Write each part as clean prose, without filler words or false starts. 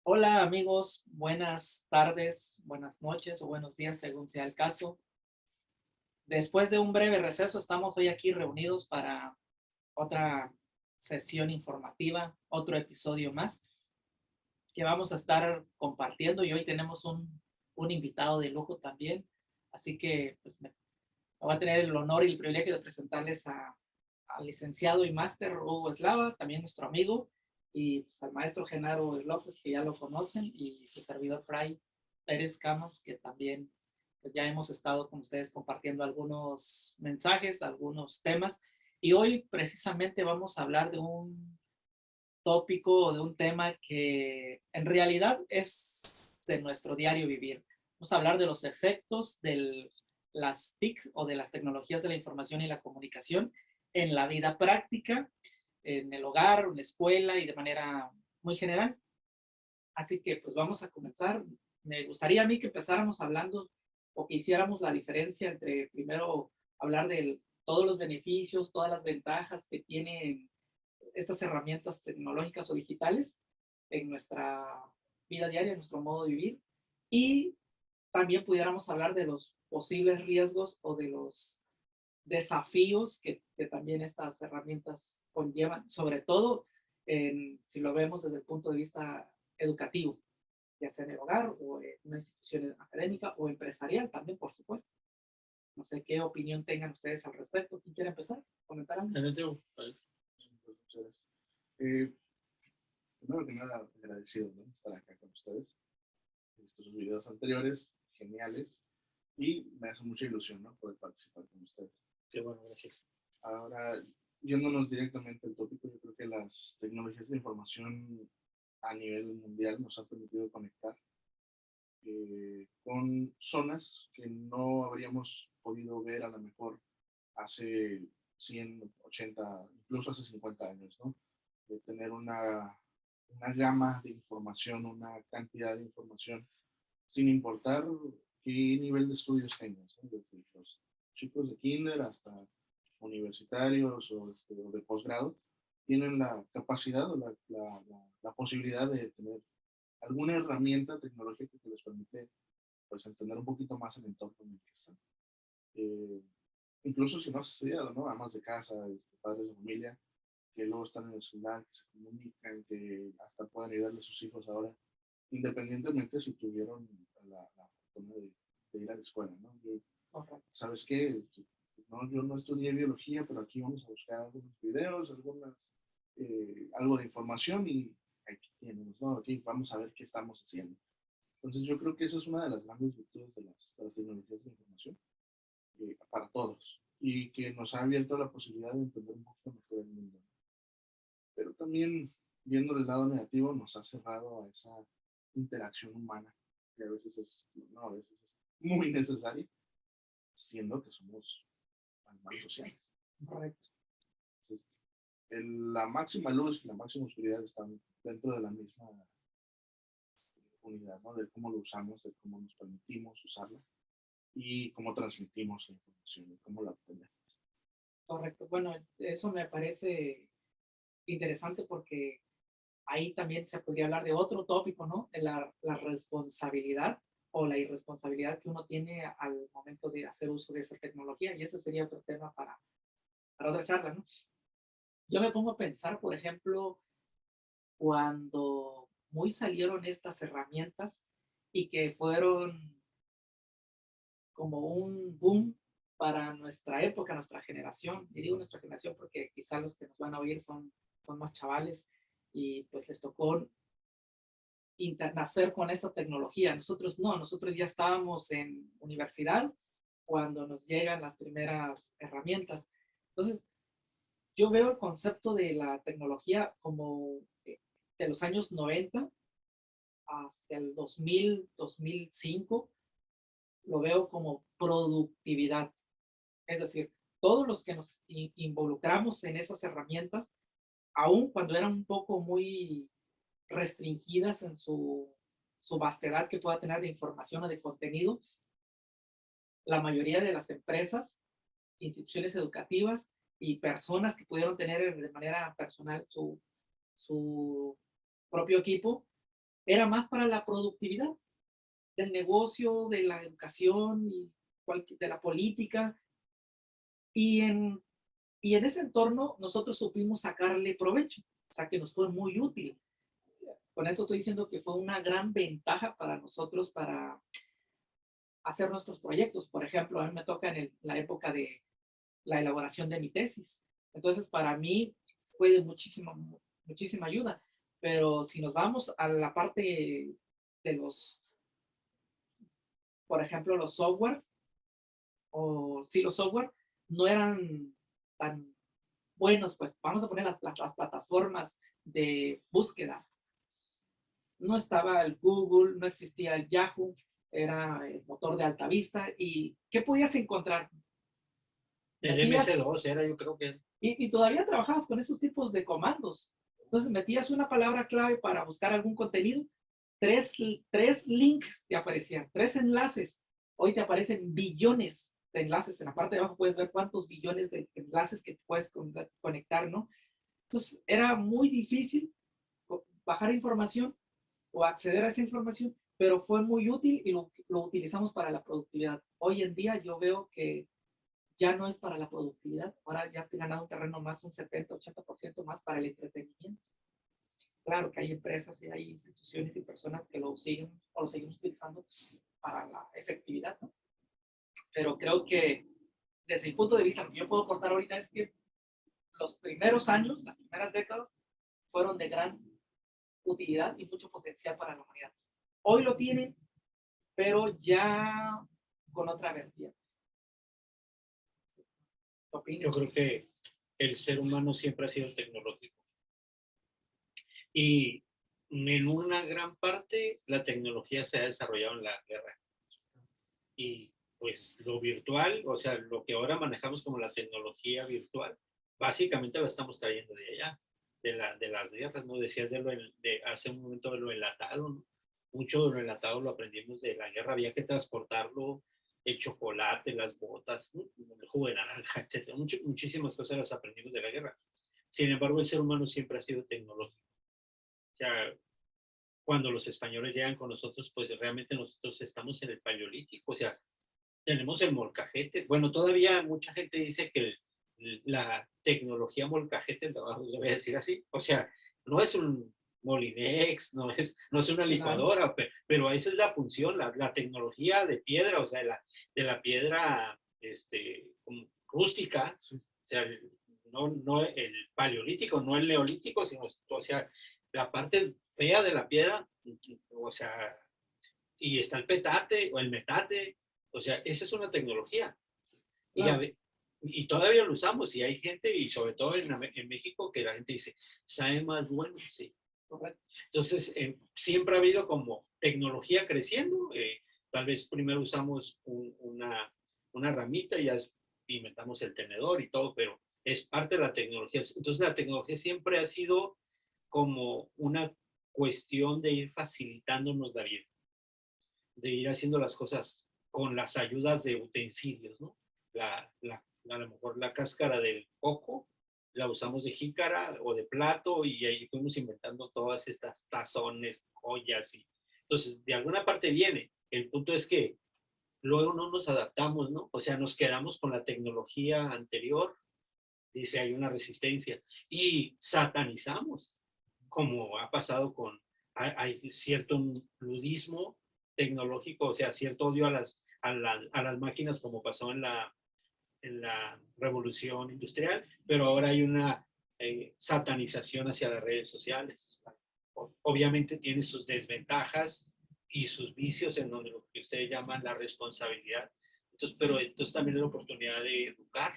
Hola amigos, buenas tardes, buenas noches o buenos días según sea el caso. Después de un breve receso estamos hoy aquí reunidos para otra sesión informativa, otro episodio más que vamos a estar compartiendo y hoy tenemos un invitado de lujo también. Así que pues me voy a tener el honor y el privilegio de presentarles al licenciado y máster Hugo Eslava, también nuestro amigo, y pues, al maestro Genaro López, que ya lo conocen, y su servidor Fray Pérez Camas, que también pues, ya hemos estado con ustedes compartiendo algunos mensajes, algunos temas, y hoy precisamente vamos a hablar de un tópico o de un tema que en realidad es de nuestro diario vivir. Vamos a hablar de los efectos de las TIC o de las tecnologías de la información y la comunicación en la vida práctica, en el hogar, en la escuela y de manera muy general. Así que pues vamos a comenzar. Me gustaría a mí que empezáramos hablando o que hiciéramos la diferencia entre primero hablar de todos los beneficios, todas las ventajas que tienen estas herramientas tecnológicas o digitales en nuestra vida diaria, en nuestro modo de vivir, y también pudiéramos hablar de los posibles riesgos o de los desafíos que también estas herramientas conllevan, sobre todo si lo vemos desde el punto de vista educativo, ya sea en el hogar o en una institución académica o empresarial también, por supuesto. No sé qué opinión tengan ustedes al respecto. ¿Quién quiere empezar? ¿Comentar algo? Eh, Primero que nada, agradecido, ¿no?, estar acá con ustedes. Estos videos anteriores, geniales, y me hace mucha ilusión, ¿no?, poder participar con ustedes. Qué bueno, gracias. Ahora, yéndonos directamente al tópico, yo creo que las tecnologías de información a nivel mundial nos han permitido conectar con zonas que no habríamos podido ver a lo mejor hace 100, 80, incluso hace 50 años, ¿no? De tener una gama de información, una cantidad de información, sin importar qué nivel de estudios tengas, ¿no? Desde los chicos de kinder hasta universitarios o de posgrado, tienen la capacidad o la posibilidad de tener alguna herramienta tecnológica que les permite pues, entender un poquito más el entorno en el que están. Eh, Incluso si no has estudiado, ¿no? Amas de casa, padres de familia, que luego están en el celular, que se comunican, que hasta pueden ayudarle a sus hijos ahora, independientemente si tuvieron la fortuna de ir a la escuela, ¿no? ¿Sabes qué? No, yo no estudié biología, pero aquí vamos a buscar algunos videos, algo de información y aquí tenemos, ¿no? Aquí vamos a ver qué estamos haciendo. Entonces yo creo que esa es una de las grandes virtudes de las tecnologías de la información para todos y que nos ha abierto la posibilidad de entender un poquito mejor el mundo. Pero también, viendo el lado negativo, nos ha cerrado a esa interacción humana que a veces a veces es muy necesaria, siendo que somos animales sociales. Correcto. Entonces, la máxima luz y la máxima oscuridad están dentro de la misma unidad, ¿no? De cómo lo usamos, de cómo nos permitimos usarla y cómo transmitimos la información y cómo la obtenemos. Correcto. Bueno, eso me parece interesante porque ahí también se podría hablar de otro tópico, ¿no? De la responsabilidad o la irresponsabilidad que uno tiene al momento de hacer uso de esa tecnología. Y ese sería otro tema para otra charla, ¿no? Yo me pongo a pensar, por ejemplo, cuando muy salieron estas herramientas y que fueron como un boom para nuestra época, nuestra generación. Y digo nuestra generación porque quizá los que nos van a oír son más chavales y pues les tocó nacer con esta tecnología. Nosotros no, nosotros ya estábamos en universidad cuando nos llegan las primeras herramientas. Entonces, yo veo el concepto de la tecnología como de los años 90 hasta el 2000, 2005, lo veo como productividad. Es decir, todos los que nos involucramos en esas herramientas, aun cuando eran un poco muy restringidas en su vastedad que pueda tener de información o de contenido, la mayoría de las empresas, instituciones educativas y personas que pudieron tener de manera personal su propio equipo, era más para la productividad del negocio, de la educación y de la política. Y en ese entorno nosotros supimos sacarle provecho, o sea que nos fue muy útil. Con eso estoy diciendo que fue una gran ventaja para nosotros para hacer nuestros proyectos. Por ejemplo, a mí me toca en la época de la elaboración de mi tesis. Entonces, para mí fue de muchísima ayuda. Pero si nos vamos a la parte de por ejemplo, los softwares, o sí, los software no eran tan buenos, pues vamos a poner las plataformas de búsqueda. No estaba el Google, no existía el Yahoo, era el motor de alta vista. ¿Y qué podías encontrar? El Metías, MS2 era, yo creo que. y todavía trabajabas con esos tipos de comandos. Entonces metías una palabra clave para buscar algún contenido, tres links te aparecían, tres enlaces. Hoy te aparecen billones de enlaces. En la parte de abajo puedes ver cuántos billones de enlaces que puedes conectar, ¿no? Entonces era muy difícil bajar información o acceder a esa información, pero fue muy útil y lo utilizamos para la productividad. Hoy en día yo veo que ya no es para la productividad, ahora ya te he ganado un terreno más, un 70-80% más para el entretenimiento. Claro que hay empresas y hay instituciones y personas que lo siguen o lo seguimos utilizando para la efectividad, ¿no? Pero creo que desde el punto de vista que yo puedo aportar ahorita es que los primeros años, las primeras décadas, fueron de gran utilidad y mucho potencial para la humanidad. Hoy lo tienen, pero ya con otra vertiente. ¿Qué opinas? Yo creo que el ser humano siempre ha sido tecnológico. Y en una gran parte la tecnología se ha desarrollado en la guerra. Y pues lo virtual, o sea, lo que ahora manejamos como la tecnología virtual, básicamente lo estamos trayendo de allá, de las guerras, ¿no? Decías de hace un momento de lo enlatado, ¿no? Mucho de lo enlatado lo aprendimos de la guerra, había que transportarlo, el chocolate, las botas, el jugo de naranja, etc. Muchísimas cosas las aprendimos de la guerra. Sin embargo, el ser humano siempre ha sido tecnológico. O sea, cuando los españoles llegan con nosotros, pues realmente nosotros estamos en el paleolítico, o sea, tenemos el molcajete. Bueno, todavía mucha gente dice que la tecnología molcajete, lo voy a decir así, o sea, no es un Molinex, no es una licuadora, pero esa es la función, la tecnología de piedra, o sea, de la piedra rústica, o sea, no el paleolítico, no el neolítico, sino, o sea, la parte fea de la piedra, o sea, y está el petate o el metate, o sea, esa es una tecnología. Claro. Y todavía lo usamos, y hay gente, y sobre todo en México, que la gente dice, sabe más bueno, sí. Entonces, siempre ha habido como tecnología creciendo, tal vez primero usamos una ramita y ya inventamos el tenedor y todo, pero es parte de la tecnología. Entonces, la tecnología siempre ha sido como una cuestión de ir facilitándonos la vida, de ir haciendo las cosas con las ayudas de utensilios, ¿no? A lo mejor la cáscara del coco la usamos de jícara o de plato, y ahí fuimos inventando todas estas tazones, joyas, y entonces de alguna parte viene. El punto es que luego no nos adaptamos, ¿no? O sea, nos quedamos con la tecnología anterior, dice, hay una resistencia, y satanizamos, como ha pasado hay cierto ludismo tecnológico, o sea, cierto odio a las máquinas, como pasó en la revolución industrial, pero ahora hay una satanización hacia las redes sociales. Obviamente tiene sus desventajas y sus vicios, en donde lo que ustedes llaman la responsabilidad. Pero entonces también es la oportunidad de educar.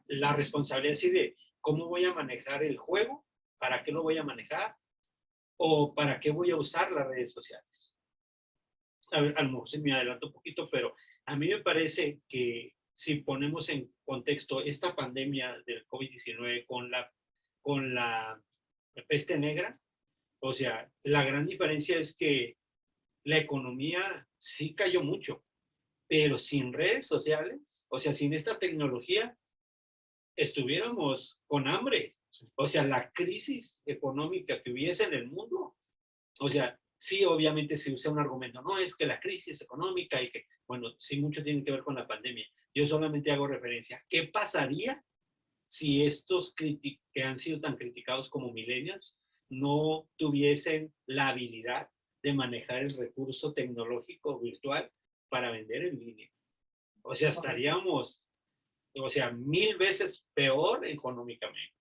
La responsabilidad así de cómo voy a manejar el juego, para qué lo voy a manejar, o para qué voy a usar las redes sociales. A lo mejor se me adelanto un poquito, pero a mí me parece que si ponemos en contexto esta pandemia del COVID-19 con la peste negra, o sea, la gran diferencia es que la economía sí cayó mucho, pero sin redes sociales, o sea, sin esta tecnología, estuviéramos con hambre. O sea, la crisis económica que hubiese en el mundo, o sea, sí, obviamente se usa un argumento, no, es que la crisis económica y que, bueno, sí, mucho tiene que ver con la pandemia. Yo solamente hago referencia. ¿Qué pasaría si estos que han sido tan criticados como millennials no tuviesen la habilidad de manejar el recurso tecnológico virtual para vender en línea? O sea, estaríamos, o sea, 1000 veces peor económicamente.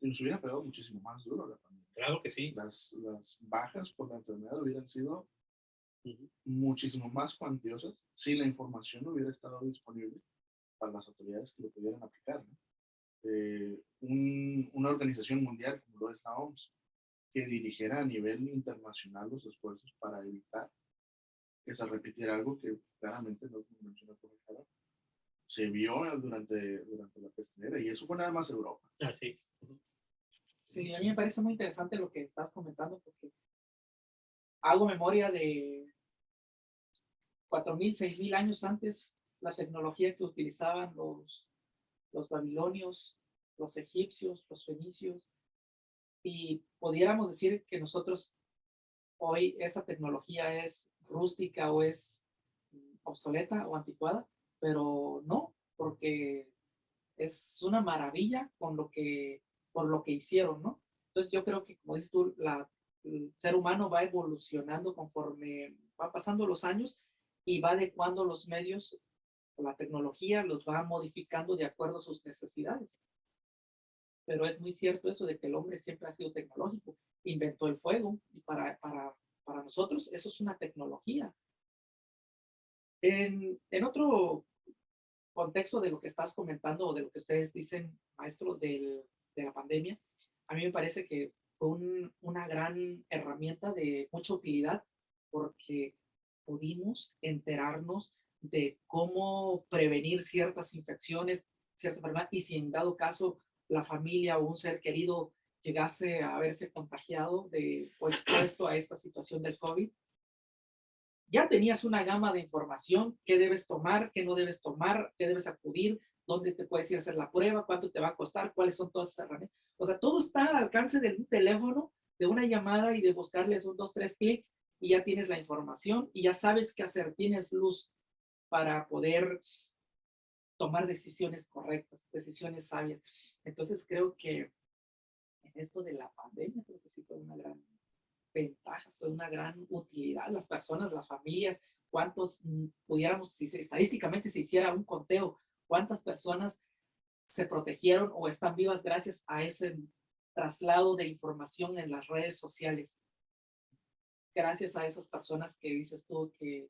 Nos hubiera pegado muchísimo más duro la pandemia. Claro que sí. Las bajas por la enfermedad hubieran sido muchísimo más cuantiosas si la información hubiera estado disponible para las autoridades que lo pudieran aplicar, ¿no? Una organización mundial como lo es la OMS, que dirigiera a nivel internacional los esfuerzos para evitar que se repitiera algo que claramente, no como menciona por ejemplo, se vio durante la peste negra, y eso fue nada más Europa. Ah, sí. Sí, a mí me parece muy interesante lo que estás comentando, porque hago memoria de 4000, 6000 años antes, la tecnología que utilizaban los babilonios, los egipcios, los fenicios, y pudiéramos decir que nosotros hoy esa tecnología es rústica o es obsoleta o anticuada, pero no, porque es una maravilla por lo que hicieron, ¿no? Entonces yo creo que, como dices tú, el ser humano va evolucionando conforme va pasando los años y va adecuando los medios, la tecnología los va modificando de acuerdo a sus necesidades. Pero es muy cierto eso de que el hombre siempre ha sido tecnológico, inventó el fuego, y para nosotros eso es una tecnología. En otro contexto de lo que estás comentando o de lo que ustedes dicen, maestro, de la pandemia, a mí me parece que fue una gran herramienta de mucha utilidad, porque pudimos enterarnos de cómo prevenir ciertas infecciones, cierta enfermedad, y si en dado caso la familia o un ser querido llegase a haberse contagiado o expuesto a esta situación del COVID, ya tenías una gama de información, qué debes tomar, qué no debes tomar, qué debes acudir, dónde te puedes ir a hacer la prueba, cuánto te va a costar, cuáles son todas esas herramientas. O sea, todo está al alcance de un teléfono, de una llamada y de buscarle esos 2, 3 clics y ya tienes la información y ya sabes qué hacer, tienes luz para poder tomar decisiones correctas, decisiones sabias. Entonces creo que en esto de la pandemia, creo que sí fue una gran ventaja, fue una gran utilidad. Las personas, las familias, cuántos pudiéramos, si estadísticamente se hiciera un conteo, cuántas personas se protegieron o están vivas gracias a ese traslado de información en las redes sociales. Gracias a esas personas que dices tú que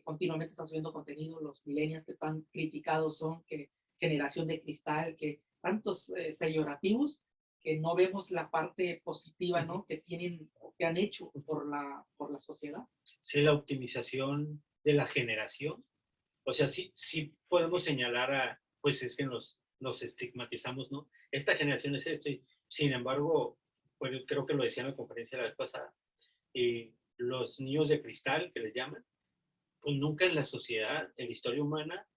continuamente están subiendo contenido, los millennials que tan criticados son, que generación de cristal, que tantos peyorativos, que no vemos la parte positiva, ¿no? Que tienen, que han hecho por la sociedad. Sí, la optimización de la generación. O sea, sí podemos señalar pues es que nos estigmatizamos, ¿no? Esta generación es esto, y sin embargo, pues creo que lo decía en la conferencia la vez pasada, los niños de cristal, que les llaman, pues nunca en la sociedad, en la historia humana,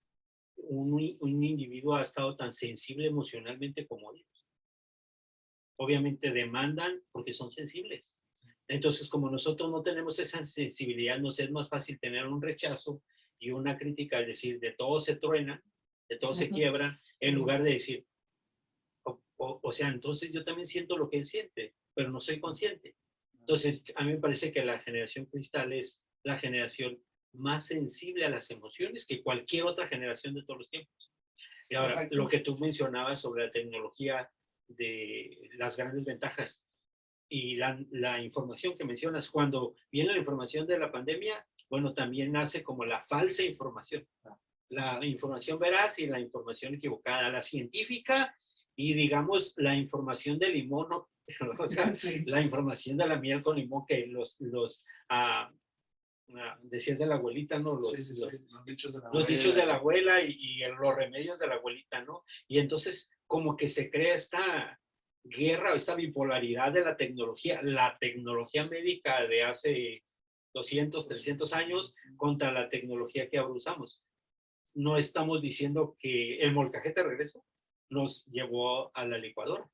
un individuo ha estado tan sensible emocionalmente como ellos. Obviamente demandan porque son sensibles. Entonces, como nosotros no tenemos esa sensibilidad, nos es más fácil tener un rechazo y una crítica, es decir, de todo se truenan, de todo se quiebran, en lugar de decir, o sea, entonces yo también siento lo que él siente, pero no soy consciente. Entonces, a mí me parece que la generación cristal es la generación más sensible a las emociones que cualquier otra generación de todos los tiempos. Y ahora, Correcto. lo que tú mencionabas sobre la tecnología, de las grandes ventajas y la información que mencionas, cuando viene la información de la pandemia, bueno, también nace como la falsa información, la información veraz y la información equivocada, la científica y digamos la información de limón, ¿no? O sea, sí. La información de la miel con limón que decías de la abuelita, ¿no? Los dichos de la Los dichos de la abuela. abuela y los remedios de la abuelita, ¿no? Y entonces como que se crea esta guerra o esta bipolaridad de la tecnología médica de hace 200, 300 años contra la tecnología que ahora usamos. No estamos diciendo que el molcajete de regreso nos llevó a la licuadora.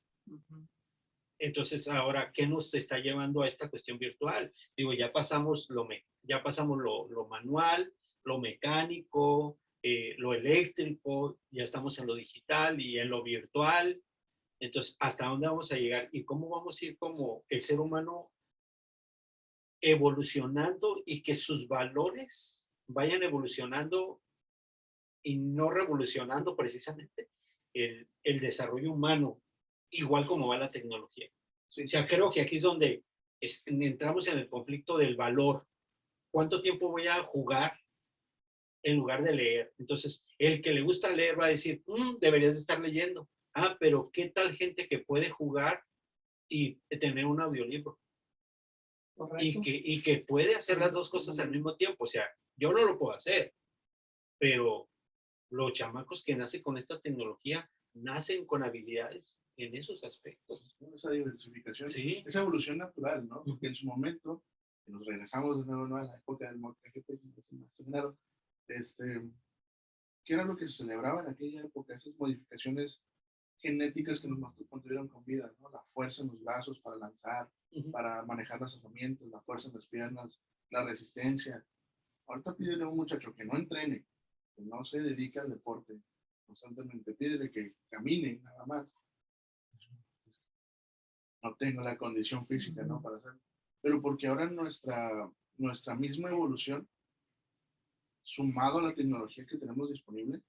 Entonces, ahora, ¿qué nos está llevando a esta cuestión virtual? Digo, ya pasamos lo manual, lo mecánico, lo eléctrico, ya estamos en lo digital y en lo virtual. Entonces, ¿hasta dónde vamos a llegar? ¿Y cómo vamos a ir como el ser humano evolucionando y que sus valores vayan evolucionando y no revolucionando precisamente el desarrollo humano, igual como va la tecnología? Sí. O sea, creo que aquí es donde entramos en el conflicto del valor. ¿Cuánto tiempo voy a jugar en lugar de leer? Entonces, el que le gusta leer va a decir, deberías de estar leyendo. Ah, pero ¿qué tal gente que puede jugar y tener un audiolibro? Y que puede hacer las dos cosas al mismo tiempo. O sea, yo no lo puedo hacer, pero los chamacos que nacen con esta tecnología nacen con habilidades en esos aspectos. Esa diversificación, Sí. esa evolución natural, ¿no? Porque en su momento, que nos regresamos de nuevo, ¿no?, a la época del molcajete, ¿qué era lo que se celebraba en aquella época? Esas modificaciones genéticas que nos construyeron con vida, ¿no? La fuerza en los brazos para lanzar, para manejar las herramientas, la fuerza en las piernas, la resistencia. Ahorita pídele a un muchacho que no entrene, que no se dedique al deporte constantemente, pídele que camine nada más. No tengo la condición física, ¿no?, para hacerlo. Pero porque ahora nuestra misma evolución, sumado a la tecnología que tenemos disponible,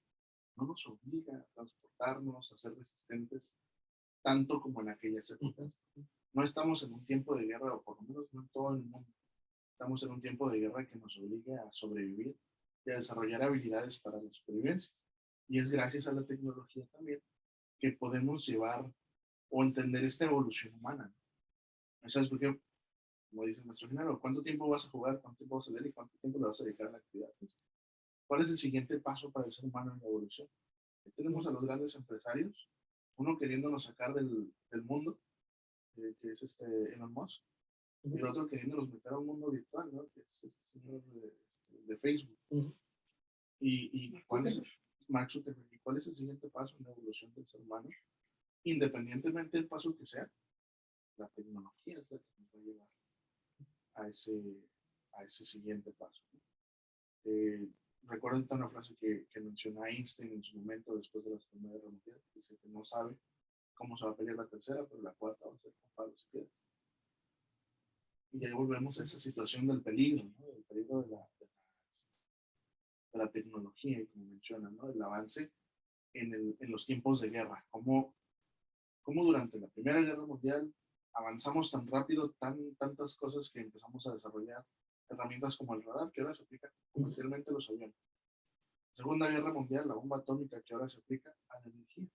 no nos obliga a transportarnos, a ser resistentes, tanto como en aquellas épocas. No estamos en un tiempo de guerra, o por lo menos no en todo el mundo. Estamos en un tiempo de guerra que nos obliga a sobrevivir y a desarrollar habilidades para la supervivencia. Y es gracias a la tecnología también que podemos llevar o entender esta evolución humana. ¿Sabes por qué? Como dice nuestro género, ¿cuánto tiempo vas a jugar? ¿Cuánto tiempo vas a leer? ¿Y cuánto tiempo le vas a dedicar a la actividad? ¿Cuál es el siguiente paso para el ser humano en la evolución? Tenemos a los grandes empresarios, uno queriéndonos sacar del mundo, que es Elon Musk, y el otro queriéndonos meter a un mundo virtual, ¿no?, que es este señor de Facebook. ¿Y cuál es Mark Zuckerberg? ¿Y cuál es el siguiente paso en la evolución del ser humano? Independientemente del paso que sea, la tecnología es la que nos va a llevar a ese siguiente paso. Recuerdo una frase que mencionó Einstein en su momento después de la Segunda Guerra Mundial. Dice que no sabe cómo se va a pelear la tercera, pero la cuarta va a ser con palos y piedras. Y ahí volvemos a esa situación del peligro, ¿no?, del peligro de la tecnología, y como menciona, ¿no?, el avance en los tiempos de guerra. Cómo durante la Primera Guerra Mundial avanzamos tan rápido, tantas cosas, que empezamos a desarrollar herramientas como el radar, que ahora se aplica comercialmente a los aviones. Segunda Guerra Mundial, la bomba atómica, que ahora se aplica a la energía.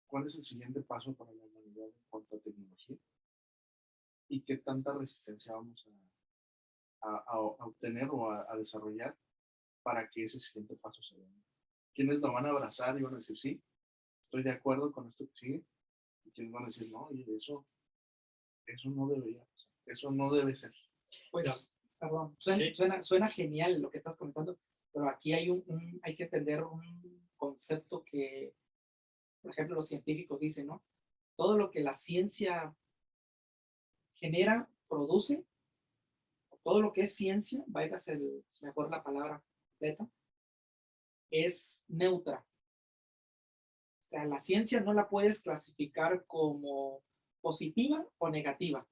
¿Cuál es el siguiente paso para la humanidad en cuanto a tecnología? ¿Y qué tanta resistencia vamos a obtener o a desarrollar para que ese siguiente paso se dé? ¿Quiénes lo van a abrazar y van a decir, sí, estoy de acuerdo con esto que sigue? ¿Y quiénes van a decir, no, y eso no debería pasar, eso no debe ser? Pues, perdón, suena genial lo que estás comentando, pero aquí hay que entender un concepto que, por ejemplo, los científicos dicen, ¿no? Todo lo que la ciencia genera, produce, todo lo que es ciencia, vaya a ser mejor la palabra completa, es neutra. O sea, la ciencia no la puedes clasificar como positiva o negativa.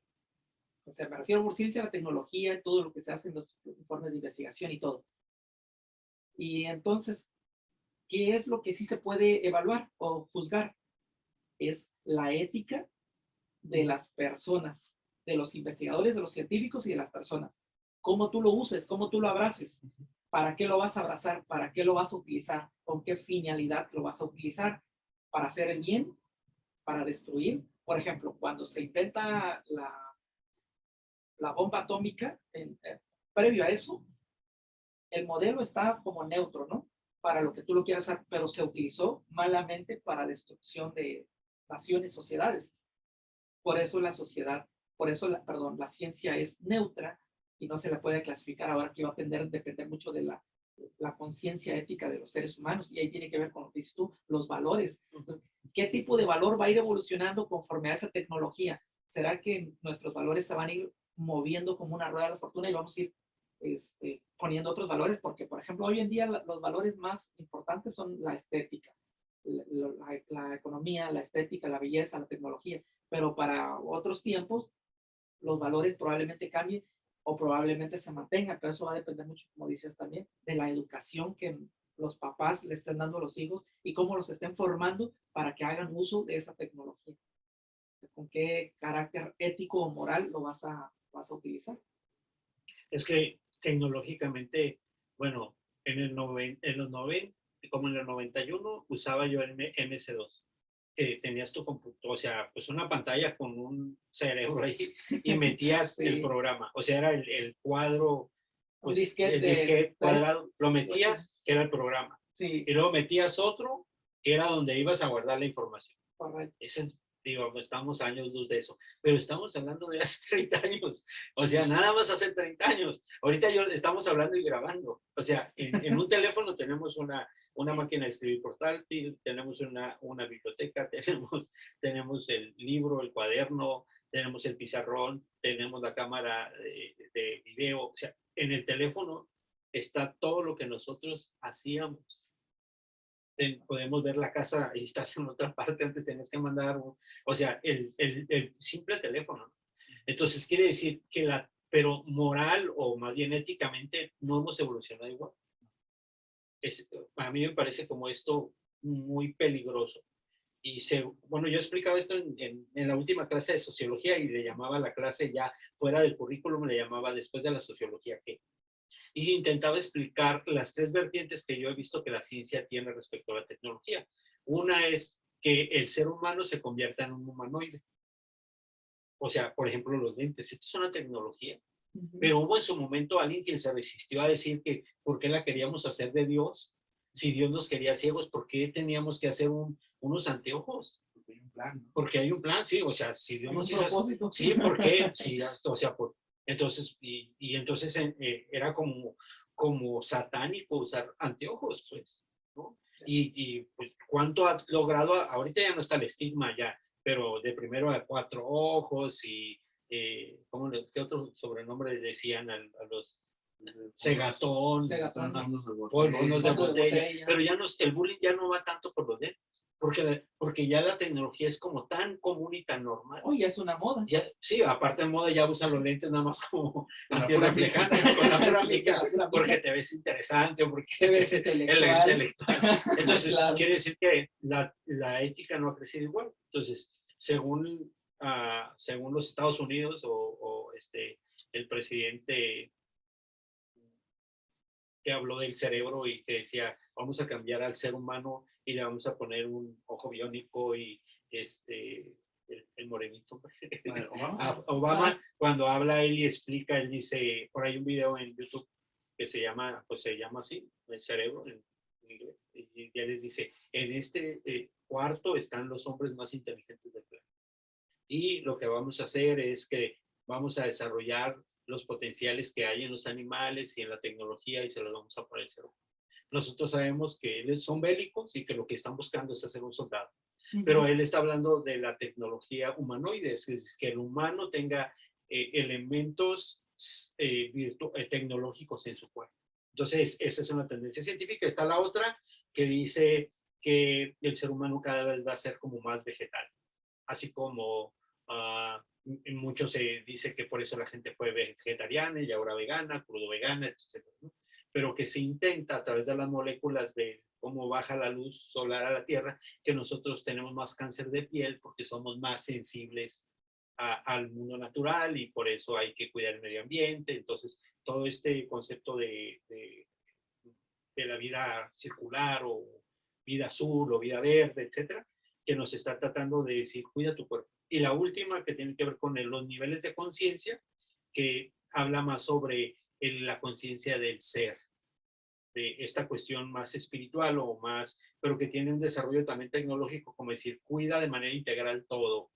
O sea, me refiero por ciencia a la tecnología, todo lo que se hace en los informes de investigación y todo. Y entonces, ¿qué es lo que sí se puede evaluar o juzgar? Es la ética de las personas, de los investigadores, de los científicos y de las personas. Cómo tú lo uses, cómo tú lo abraces, para qué lo vas a abrazar, para qué lo vas a utilizar, con qué finalidad lo vas a utilizar, para hacer el bien, para destruir. Por ejemplo, cuando se inventa la bomba atómica, previo a eso, el modelo está como neutro, ¿no? Para lo que tú lo quieras hacer, pero se utilizó malamente para destrucción de naciones, sociedades. Por eso la sociedad, por eso, perdón, la ciencia es neutra y no se la puede clasificar ahora, que va a depender mucho de la conciencia ética de los seres humanos, y ahí tiene que ver con lo que dices tú, los valores. Entonces, ¿qué tipo de valor va a ir evolucionando conforme a esa tecnología? ¿Será que nuestros valores se van a ir moviendo como una rueda de la fortuna y vamos a ir poniendo otros valores? Porque, por ejemplo, hoy en día los valores más importantes son la estética, la economía, la estética, la belleza, la tecnología, pero para otros tiempos los valores probablemente cambien o probablemente se mantengan, pero eso va a depender mucho, como dices también, de la educación que los papás le estén dando a los hijos y cómo los estén formando para que hagan uso de esa tecnología. ¿Con qué carácter ético o moral lo vas a utilizar? Es que tecnológicamente, bueno, en los 90, como en el 91, usaba yo el MS2, que tenías tu computador, o sea, pues una pantalla con un cerebro ahí y metías Sí. el programa. O sea, era el cuadro, Un pues, disquete el disquete cuadrado, lo pues, metías, que era el programa. sí, Y luego metías otro, que era donde ibas a guardar la información. correcto. Ese, digo, estamos años luz de eso, pero estamos hablando de hace 30 años, o sea, nada más hace 30 años. Ahorita estamos hablando y grabando, o sea, en un teléfono tenemos una máquina de escribir portátil, tenemos una biblioteca, tenemos el libro, el cuaderno, tenemos el pizarrón, tenemos la cámara de video, o sea, en el teléfono está todo lo que nosotros hacíamos. Podemos ver la casa y estás en otra parte, antes tenías que mandar, o sea, el simple teléfono. Entonces quiere decir que pero moral o más bien éticamente no hemos evolucionado igual. A mí me parece como esto muy peligroso. Y bueno, yo explicaba esto en la última clase de sociología y le llamaba la clase ya fuera del currículum, le llamaba después de la sociología qué. Y intentaba explicar las tres vertientes que yo he visto que la ciencia tiene respecto a la tecnología. Una es que el ser humano se convierta en un humanoide. O sea, por ejemplo, los lentes. Esto es una tecnología. Pero hubo en su momento alguien que se resistió a decir que por qué la queríamos hacer de Dios. Si Dios nos quería ciegos, ¿por qué teníamos que hacer unos anteojos? Porque hay un plan, ¿no? Porque hay un plan, sí. O sea, si Dios nos hizo propósito. sí, ¿por qué? Sí, o sea, entonces, entonces era como satánico usar anteojos, pues, ¿no? Y pues, ¿cuánto ha logrado? Ahorita ya no está el estigma ya, pero de primero a 4 ojos y, ¿qué otro sobrenombre decían a los cegatón, polvones de botella? Pero ya no, el bullying ya no va tanto por los lentes. Porque ya la tecnología es como tan común y tan normal. Oye, es una moda. Ya, sí, aparte de moda ya usan los lentes nada más como antirreflejantes, con la pura mica, porque te ves interesante, porque te ves intelectual. Entonces, Claro. quiere decir que la ética no ha crecido igual. Entonces, según los Estados Unidos o el presidente que habló del cerebro y que decía, vamos a cambiar al ser humano y le vamos a poner un ojo biónico y el morenito. Obama, cuando habla él y explica, él dice, por ahí un video en YouTube que se llama así, el cerebro en inglés, y él les dice, en este cuarto están los hombres más inteligentes del planeta. Y lo que vamos a hacer es que vamos a desarrollar los potenciales que hay en los animales y en la tecnología y se los vamos a poner al ser humano. Nosotros sabemos que son bélicos y que lo que están buscando es hacer un soldado. Pero él está hablando de la tecnología humanoide, es que el humano tenga elementos tecnológicos en su cuerpo. Entonces, esa es una tendencia científica. Está la otra que dice que el ser humano cada vez va a ser como más vegetal. Así como mucho se dice que por eso la gente fue vegetariana y ahora vegana, crudo vegana, etc., ¿no? Pero que se intenta a través de las moléculas de cómo baja la luz solar a la Tierra, que nosotros tenemos más cáncer de piel porque somos más sensibles al mundo natural y por eso hay que cuidar el medio ambiente. Entonces, todo este concepto de la vida circular o vida azul o vida verde, etcétera, que nos está tratando de decir, cuida tu cuerpo. Y la última, que tiene que ver con los niveles de conciencia, que habla más sobre la conciencia del ser, de esta cuestión más espiritual o más, pero que tiene un desarrollo también tecnológico, como decir, cuida de manera integral todo,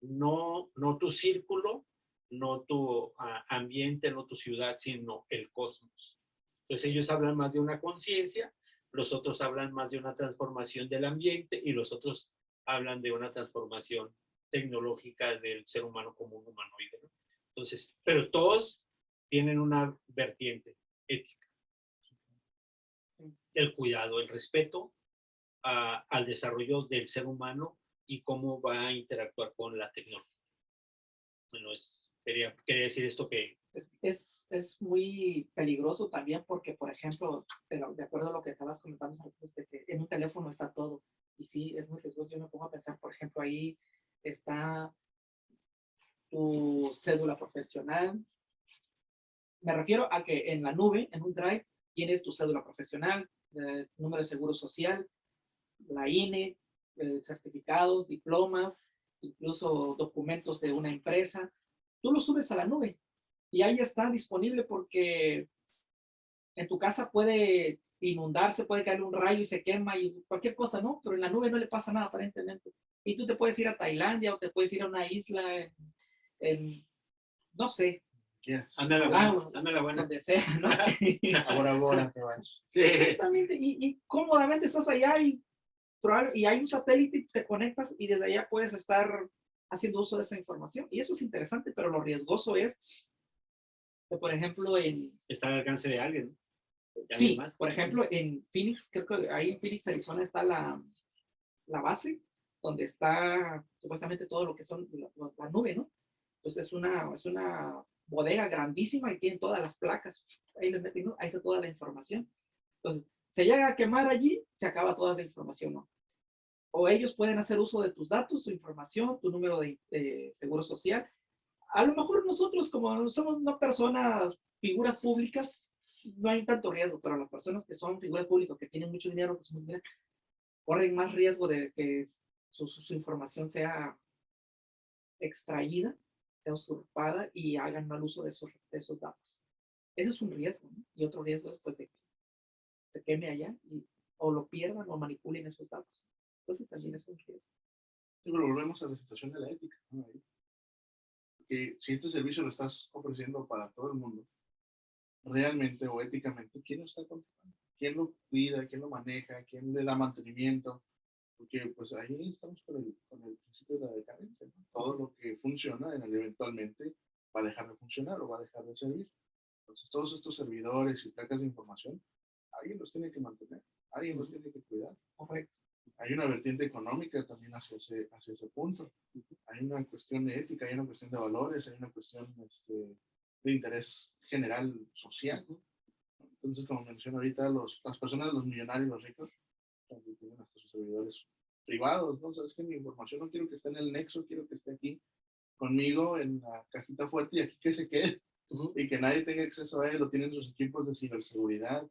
no tu círculo, no tu ambiente, no tu ciudad, sino el cosmos. Entonces ellos hablan más de una conciencia, los otros hablan más de una transformación del ambiente y los otros hablan de una transformación tecnológica del ser humano como un humanoide, ¿no? Entonces, pero todos tienen una vertiente ética. El cuidado, el respeto al desarrollo del ser humano y cómo va a interactuar con la tecnología. Bueno, quería decir esto que... Es muy peligroso también porque, por ejemplo, de acuerdo a lo que estabas comentando, de que en un teléfono está todo. Y sí, es muy riesgoso. Yo me pongo a pensar, por ejemplo, ahí está tu cédula profesional. Me refiero a que en la nube, en un drive, tienes tu cédula profesional, número de seguro social, la INE, certificados, diplomas, incluso documentos de una empresa. Tú los subes a la nube y ahí está disponible porque en tu casa puede inundarse, puede caer un rayo y se quema y cualquier cosa, ¿no? Pero en la nube no le pasa nada aparentemente. Y tú te puedes ir a Tailandia o te puedes ir a una isla no sé, Yes. Anda la buena. donde sea, ¿no? Ahora te vas. Sí. Exactamente, y cómodamente estás allá y hay un satélite, te conectas y desde allá puedes estar haciendo uso de esa información. Y eso es interesante, pero lo riesgoso es que, por ejemplo, Está al alcance de alguien, ¿no? Sí, más. Por ejemplo, en Phoenix, creo que ahí en Phoenix, Arizona, está la base donde está supuestamente todo lo que son la nube, ¿no? Entonces es una bodega grandísima y tiene todas las placas. Ahí les meten, ¿no? Ahí está toda la información. Entonces, se llega a quemar allí, se acaba toda la información, ¿no? O ellos pueden hacer uso de tus datos, tu información, tu número de seguro social. A lo mejor nosotros, como somos no personas, figuras públicas, no hay tanto riesgo, pero las personas que son figuras públicas, que tienen mucho dinero, que son, corren más riesgo de que su información sea extraída, sea usurpada y hagan mal uso de esos datos. Ese es un riesgo, ¿no? Y otro riesgo es pues, de que se queme allá o lo pierdan o manipulen esos datos. Entonces también es un riesgo. Sí, pero volvemos a la situación de la ética, ¿no? Que si este servicio lo estás ofreciendo para todo el mundo, realmente o éticamente, ¿quién lo está controlando? ¿Quién lo cuida? ¿Quién lo maneja? ¿Quién le da mantenimiento? Porque pues ahí estamos con el principio de la decadencia, ¿no? Todo lo que funciona eventualmente va a dejar de funcionar o va a dejar de servir. Entonces todos estos servidores y placas de información, alguien los tiene que mantener, alguien los tiene que cuidar. Correcto. Hay una vertiente económica también hacia ese punto. Hay una cuestión de ética, hay una cuestión de valores, hay una cuestión de interés general social, ¿no? Entonces, como mencioné ahorita, las personas, los millonarios, los ricos, tienen hasta sus servidores privados, ¿no? Sabes que mi información no quiero que esté en el nexo, quiero que esté aquí conmigo en la cajita fuerte y aquí que se quede y que nadie tenga acceso a él, lo tienen sus equipos de ciberseguridad.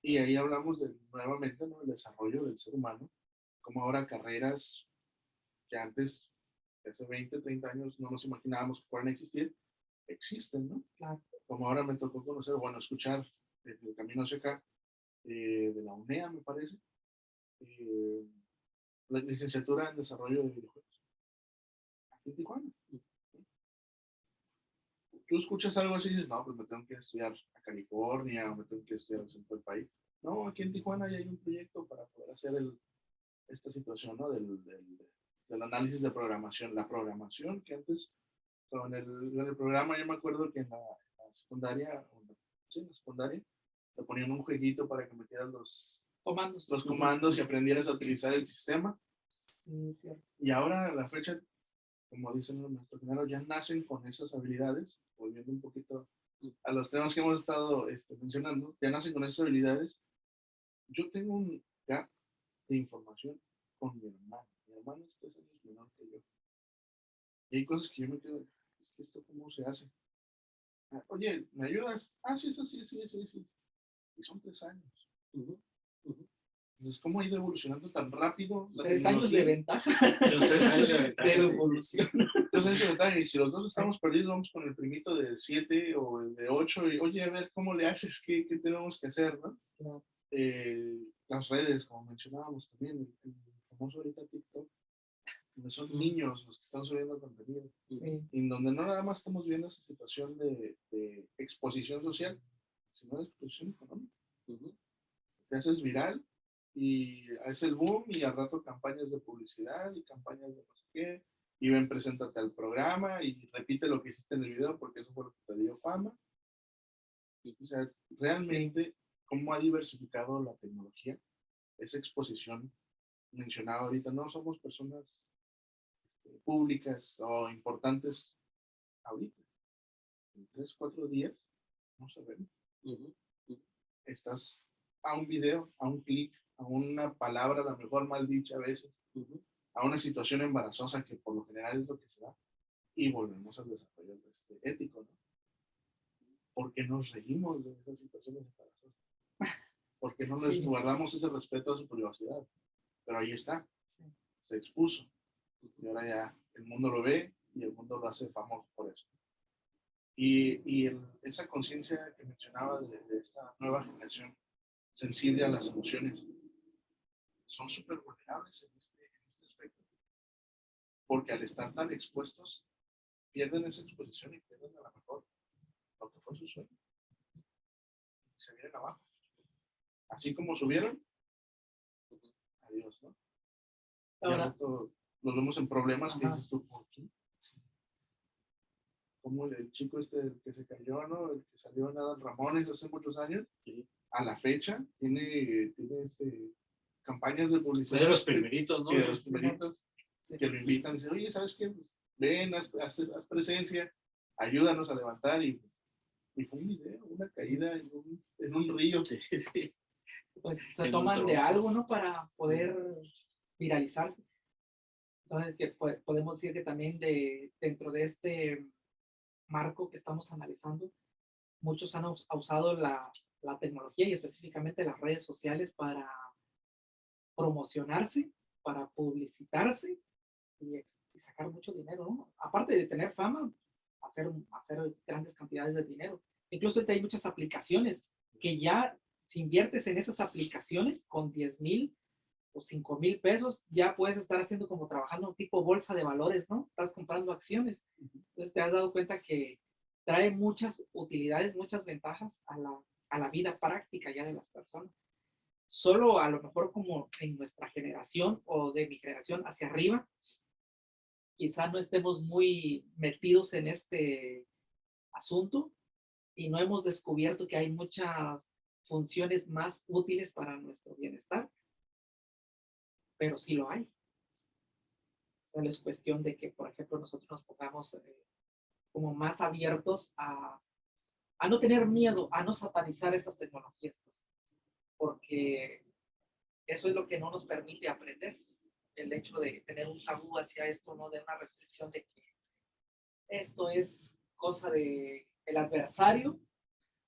Y ahí hablamos nuevamente, ¿no? El desarrollo del ser humano, como ahora carreras que antes, hace 20, 30 años, no nos imaginábamos que fueran a existir, existen, ¿no? Claro. Como ahora me tocó conocer, bueno, escuchar el camino hacia acá, de la UNEA, me parece, la licenciatura en desarrollo de videojuegos, aquí en Tijuana. Tú escuchas algo así y dices, no, pues me tengo que estudiar a California o me tengo que estudiar al centro del país. No, aquí en Tijuana ya hay un proyecto para poder hacer esta situación, ¿no? Del análisis de programación. La programación que antes, en el programa, yo me acuerdo que en la secundaria, sí, en la secundaria, te ponían un jueguito para que metieras los comandos y aprendieras a utilizar el sistema. Sí, cierto. Y ahora, a la fecha, como dicen los maestros primeros, ya nacen con esas habilidades, volviendo un poquito a los temas que hemos estado mencionando, ya nacen con esas habilidades. Yo tengo un gap de información con mi hermano. Mi hermano es 3 años menor que yo. Y hay cosas que yo me quedo, es que esto cómo se hace. Oye, ¿me ayudas? Sí. Y son 3 años. Entonces, ¿cómo ha ido evolucionando tan rápido la 3 años de tecnología? ventaja Los 3 años de ventaja, de sí, sí. evolución. 3 años de ventaja, y si los dos estamos perdidos, vamos con el primito de 7 o el de 8, y oye, a ver, ¿cómo le haces? ¿Qué tenemos que hacer, no? Claro. Las redes, como mencionábamos también, el famoso ahorita TikTok, donde son niños los que están subiendo contenido, Sí. en donde no nada más estamos viendo esa situación de exposición social, sino de exposición económica. Te haces viral y haces el boom, y al rato campañas de publicidad y campañas de no sé qué, y ven, preséntate al programa y repite lo que hiciste en el video porque eso fue lo que te dio fama. O sea, realmente, cómo ha diversificado la tecnología, esa exposición mencionada ahorita. No somos personas públicas o importantes ahorita. En 3, 4 días no sabemos. Estás a un video, a un clic, a una palabra, a lo mejor mal dicha a veces, a una situación embarazosa que por lo general es lo que se da, y volvemos al desarrollo ético, ¿no? Porque nos reímos de esas situaciones embarazosas, porque no les guardamos ese respeto a su privacidad, pero ahí está, se expuso, y ahora ya el mundo lo ve y el mundo lo hace famoso por eso. Y esa conciencia que mencionaba de esta nueva generación sensible a las emociones, son súper vulnerables en este aspecto, porque al estar tan expuestos, pierden esa exposición y pierden a lo mejor lo que fue su sueño. Se vienen abajo. Así como subieron, adiós, ¿no? Ahora los vemos en problemas que dices tú, ¿por qué? Como el chico que se cayó, ¿no? El que salió en Adal Ramones hace muchos años, a la fecha tiene campañas de publicidad. Fue de los primeritos, ¿no? De los primeritos, que lo invitan y dicen, oye, ¿sabes qué? Pues, ven, haz presencia, ayúdanos a levantar, y fue un video, una caída en un río. Pues se toman de algo, ¿no? Para poder viralizarse. Entonces, que podemos decir que también dentro de este marco que estamos analizando, muchos han usado la tecnología y específicamente las redes sociales para promocionarse, para publicitarse y sacar mucho dinero, ¿no? Aparte de tener fama, hacer grandes cantidades de dinero. Incluso hay muchas aplicaciones que ya, si inviertes en esas aplicaciones con 10,000 o 5,000 pesos, ya puedes estar haciendo como trabajando un tipo bolsa de valores, ¿no? Estás comprando acciones. Entonces te has dado cuenta que trae muchas utilidades, muchas ventajas a la vida práctica ya de las personas. Solo a lo mejor como en nuestra generación o de mi generación hacia arriba, quizá no estemos muy metidos en este asunto y no hemos descubierto que hay muchas funciones más útiles para nuestro bienestar, pero sí lo hay. Solo es cuestión de que, por ejemplo, nosotros nos pongamos como más abiertos a no tener miedo, a no satanizar esas tecnologías, pues, porque eso es lo que no nos permite aprender. El hecho de tener un tabú hacia esto, no de una restricción de que esto es cosa del adversario,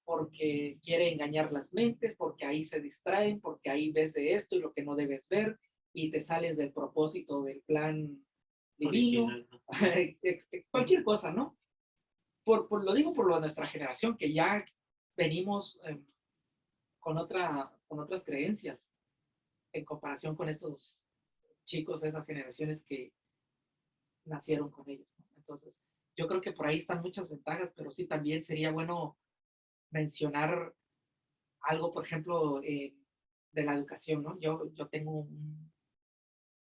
porque quiere engañar las mentes, porque ahí se distraen, porque ahí ves de esto y lo que no debes ver, y te sales del propósito del plan divino, original, ¿no? Cualquier cosa, ¿no? Lo digo por lo de nuestra generación, que ya venimos con otras creencias en comparación con estos chicos de esas generaciones que nacieron con ellos, ¿no? Entonces, yo creo que por ahí están muchas ventajas, pero sí también sería bueno mencionar algo, por ejemplo, de la educación, ¿no? Yo tengo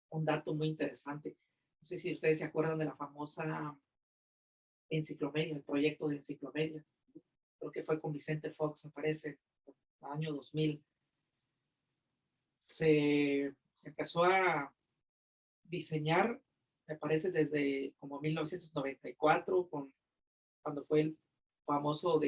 un dato muy interesante. No sé si ustedes se acuerdan de la famosa Enciclomedia, el proyecto de Enciclomedia. Creo que fue con Vicente Fox, me parece, el año 2000. Se empezó a diseñar, me parece, desde como 1994, cuando fue el famoso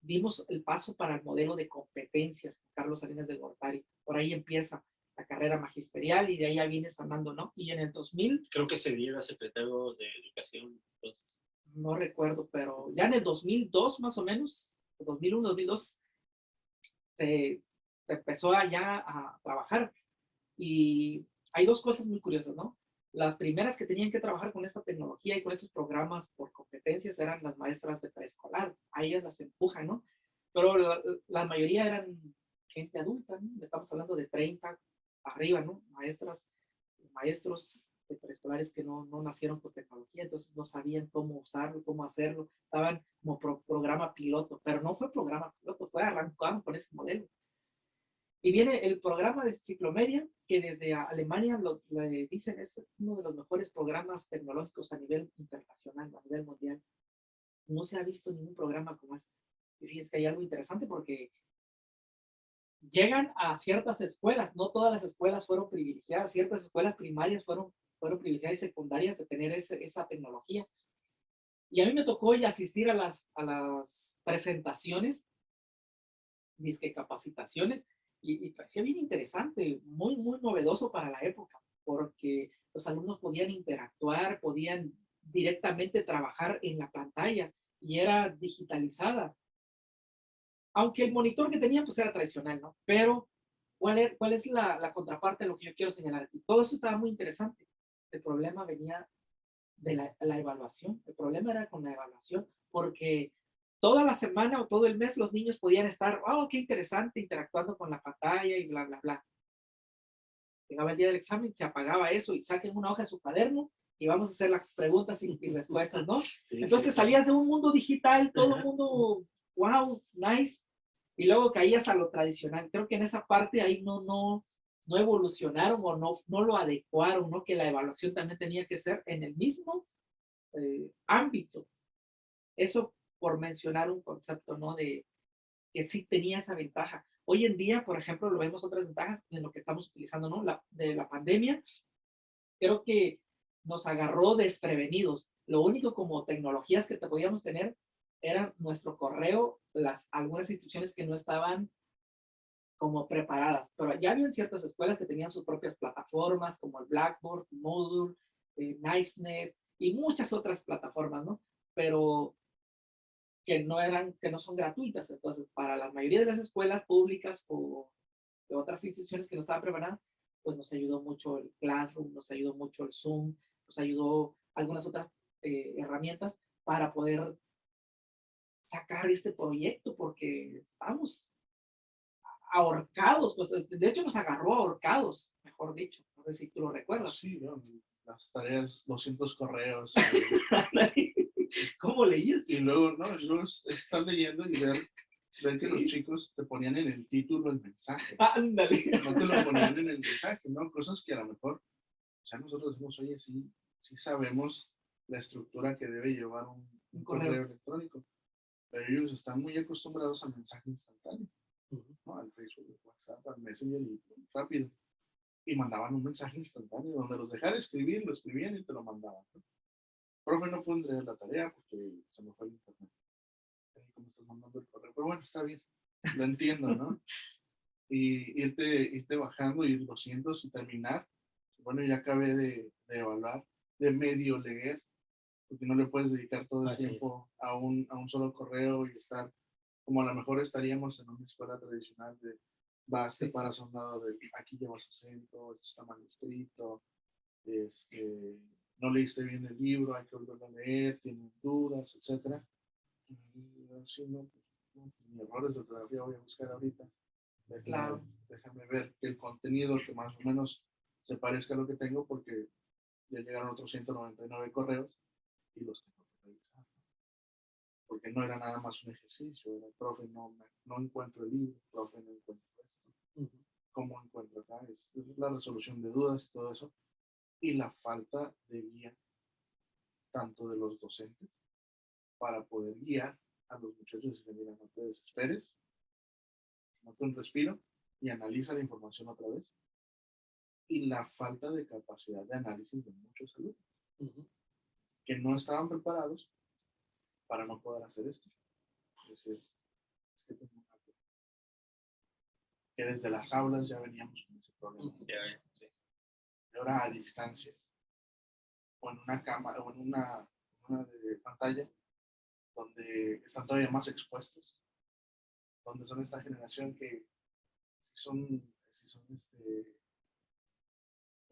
dimos el paso para el modelo de competencias, Carlos Salinas de Gortari. Por ahí empieza la carrera magisterial y de ahí ya vienes andando, ¿no? Y en el 2000... Creo que se era secretario de Educación. Entonces. No recuerdo, pero ya en el 2002 más o menos, 2001, 2002, se empezó allá a trabajar. Y hay dos cosas muy curiosas, ¿no? Las primeras que tenían que trabajar con esta tecnología y con estos programas por competencias eran las maestras de preescolar. A ellas las empujan, ¿no? Pero la mayoría eran gente adulta, ¿no? Estamos hablando de 30 arriba, ¿no? Maestras, maestros de preescolares que no nacieron con tecnología, entonces no sabían cómo usarlo, cómo hacerlo. Estaban como programa piloto, pero no fue programa piloto, fue arrancado con ese modelo. Y viene el programa de Ciclomedia, que desde Alemania le dicen es uno de los mejores programas tecnológicos a nivel internacional, a nivel mundial. No se ha visto ningún programa como este. Y fíjense que hay algo interesante porque llegan a ciertas escuelas, no todas las escuelas fueron privilegiadas, ciertas escuelas primarias fueron privilegiadas y secundarias de tener esa tecnología. Y a mí me tocó ya asistir a las presentaciones, disque capacitaciones, y parecía bien interesante, muy, muy novedoso para la época, porque los alumnos podían interactuar, podían directamente trabajar en la pantalla y era digitalizada. Aunque el monitor que tenían pues era tradicional, ¿no? Pero, ¿cuál es la contraparte de lo que yo quiero señalar aquí? Todo eso estaba muy interesante. El problema venía de la evaluación. El problema era con la evaluación, porque toda la semana o todo el mes los niños podían estar, oh, qué interesante, interactuando con la pantalla y bla, bla, bla. Llegaba el día del examen, se apagaba eso y saquen una hoja de su cuaderno y vamos a hacer las preguntas y respuestas, ¿no? Sí, entonces sí, salías de un mundo digital, todo el mundo, wow, nice, y luego caías a lo tradicional. Creo que en esa parte ahí no evolucionaron o no lo adecuaron, ¿no? Que la evaluación también tenía que ser en el mismo ámbito. Eso por mencionar un concepto, ¿no? De que sí tenía esa ventaja. Hoy en día, por ejemplo, lo vemos otras ventajas en lo que estamos utilizando, ¿no? De la pandemia, creo que nos agarró desprevenidos. Lo único como tecnologías que te podíamos tener eran nuestro correo, algunas instituciones que no estaban como preparadas, pero ya habían ciertas escuelas que tenían sus propias plataformas, como el Blackboard, Moodle, Nicenet y muchas otras plataformas, ¿no? Pero que no son gratuitas. Entonces, para la mayoría de las escuelas públicas o de otras instituciones que no estaban preparadas, pues nos ayudó mucho el Classroom, nos ayudó mucho el Zoom, nos ayudó algunas otras herramientas para poder sacar este proyecto, porque estamos ahorcados, pues de hecho nos agarró ahorcados, mejor dicho, no sé si tú lo recuerdas. Sí, ¿no? Las tareas, 200 correos. ¿Cómo leías? Y luego, no, luego estar leyendo y ver que los chicos te ponían en el título el mensaje. Ándale. No te lo ponían en el mensaje, ¿no? Cosas que a lo mejor, o sea, nosotros decimos, oye, sí sabemos la estructura que debe llevar un correo electrónico, pero ellos están muy acostumbrados al mensaje instantáneo, ¿no? Al Facebook, al WhatsApp, al Messenger y rápido. Y mandaban un mensaje instantáneo, donde los dejara escribir, lo escribían y te lo mandaban, ¿no? Profe, no puedo entregar la tarea porque se me fue el internet. ¿Cómo estás mandando el correo? Pero bueno, está bien, lo entiendo, ¿no? Y irte bajando, ir 200 y terminar. Bueno, ya acabé de evaluar, de medio leer, porque no le puedes dedicar todo el tiempo a un solo correo y estar como a lo mejor estaríamos en una escuela tradicional de vas, te paras a un lado de aquí llevas acento, esto está mal escrito, no leíste bien el libro, hay que volverlo a leer, tienen dudas, etc. Y así, no, ni errores de ortografía voy a buscar ahorita. Claro. Déjame ver el contenido que más o menos se parezca a lo que tengo, porque ya llegaron otros 199 correos y los tengo que revisar. Porque no era nada más un ejercicio, era, profe, no encuentro el libro, profe, no encuentro esto. ¿Cómo encuentro acá? Es la resolución de dudas y todo eso. Y la falta de guía, tanto de los docentes, para poder guiar a los muchachos y decirle, mira, no te desesperes, tómate un respiro y analiza la información otra vez. Y la falta de capacidad de análisis de muchos alumnos, que no estaban preparados para no poder hacer esto. Es decir, es que desde las aulas ya veníamos con ese problema. Sí. Y ahora a distancia, o en una cámara, o en una de pantalla, donde están todavía más expuestos, donde son esta generación que si son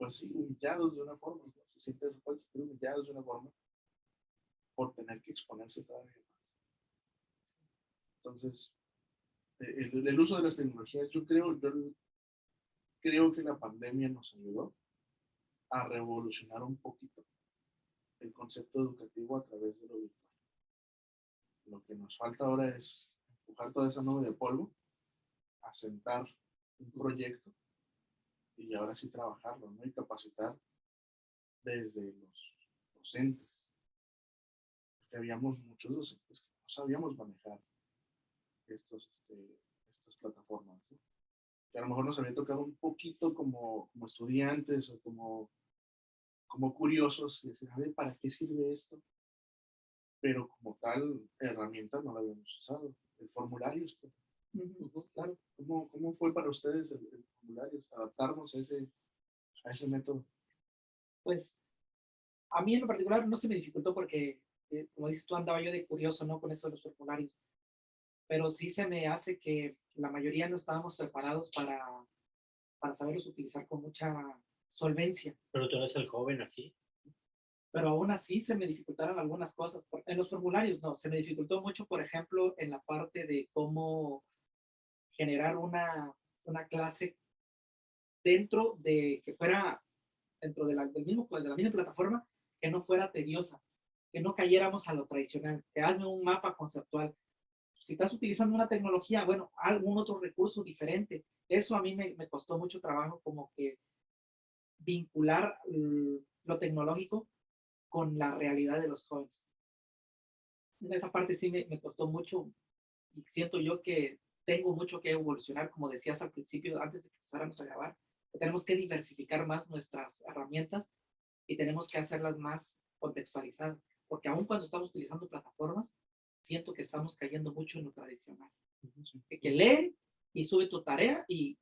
pues sí, humillados de una forma, ¿no? Se pueden sentir humillados de una forma por tener que exponerse todavía más. Entonces, el uso de las tecnologías, yo creo que la pandemia nos ayudó a revolucionar un poquito el concepto educativo a través de lo virtual. Lo que nos falta ahora es empujar toda esa nube de polvo, asentar un proyecto y ahora sí trabajarlo, ¿no? Y capacitar desde los docentes. Porque habíamos muchos docentes que no sabíamos manejar estas plataformas, ¿no? Que a lo mejor nos había tocado un poquito como estudiantes o como curiosos y decir, a ver, ¿para qué sirve esto? Pero como tal herramienta no la habíamos usado. El formulario, Claro. ¿Cómo fue para ustedes el formulario? Adaptarnos a ese método. Pues a mí en lo particular no se me dificultó porque, como dices tú, andaba yo de curioso, ¿no? Con eso de los formularios. Pero sí se me hace que la mayoría no estábamos preparados para saberlos utilizar con mucha solvencia. Pero tú eres el joven aquí. Pero aún así se me dificultaron algunas cosas. En los formularios no, se me dificultó mucho, por ejemplo, en la parte de cómo generar una clase dentro de, que fuera dentro de del mismo, pues, de la misma plataforma, que no fuera tediosa, que no cayéramos a lo tradicional, que hazme un mapa conceptual. Si estás utilizando una tecnología, bueno, algún otro recurso diferente. Eso a mí me costó mucho trabajo, como que vincular lo tecnológico con la realidad de los jóvenes. En esa parte sí me costó mucho y siento yo que tengo mucho que evolucionar, como decías al principio, antes de que empezáramos a grabar, que tenemos que diversificar más nuestras herramientas y tenemos que hacerlas más contextualizadas, porque aun cuando estamos utilizando plataformas, siento que estamos cayendo mucho en lo tradicional. Que lee y sube tu tarea y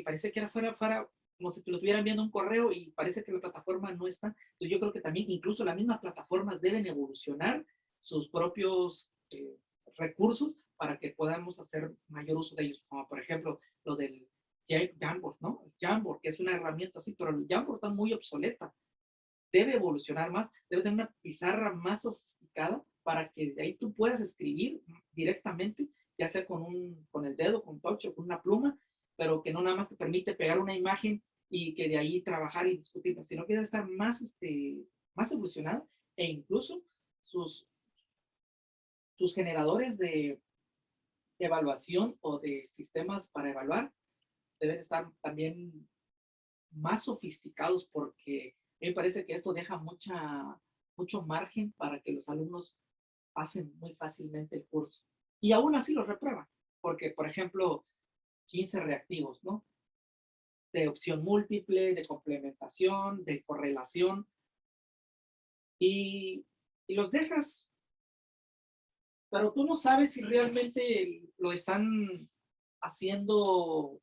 parece que era fuera, como si te lo estuvieran viendo un correo y parece que la plataforma no está. Entonces yo creo que también incluso las mismas plataformas deben evolucionar sus propios recursos para que podamos hacer mayor uso de ellos, como por ejemplo lo del Jamboard, ¿no? Jamboard, que es una herramienta así, pero el Jamboard está muy obsoleta. Debe evolucionar más, debe tener una pizarra más sofisticada para que de ahí tú puedas escribir directamente, ya sea con el dedo, con touch o con una pluma, pero que no nada más te permite pegar una imagen y que de ahí trabajar y discutir, sino que debe estar más, más evolucionado e incluso sus generadores de evaluación o de sistemas para evaluar deben estar también más sofisticados porque me parece que esto deja mucho margen para que los alumnos pasen muy fácilmente el curso. Y aún así los reprueban, porque, por ejemplo, 15 reactivos, ¿no? De opción múltiple, de complementación, de correlación, y los dejas, pero tú no sabes si realmente lo están haciendo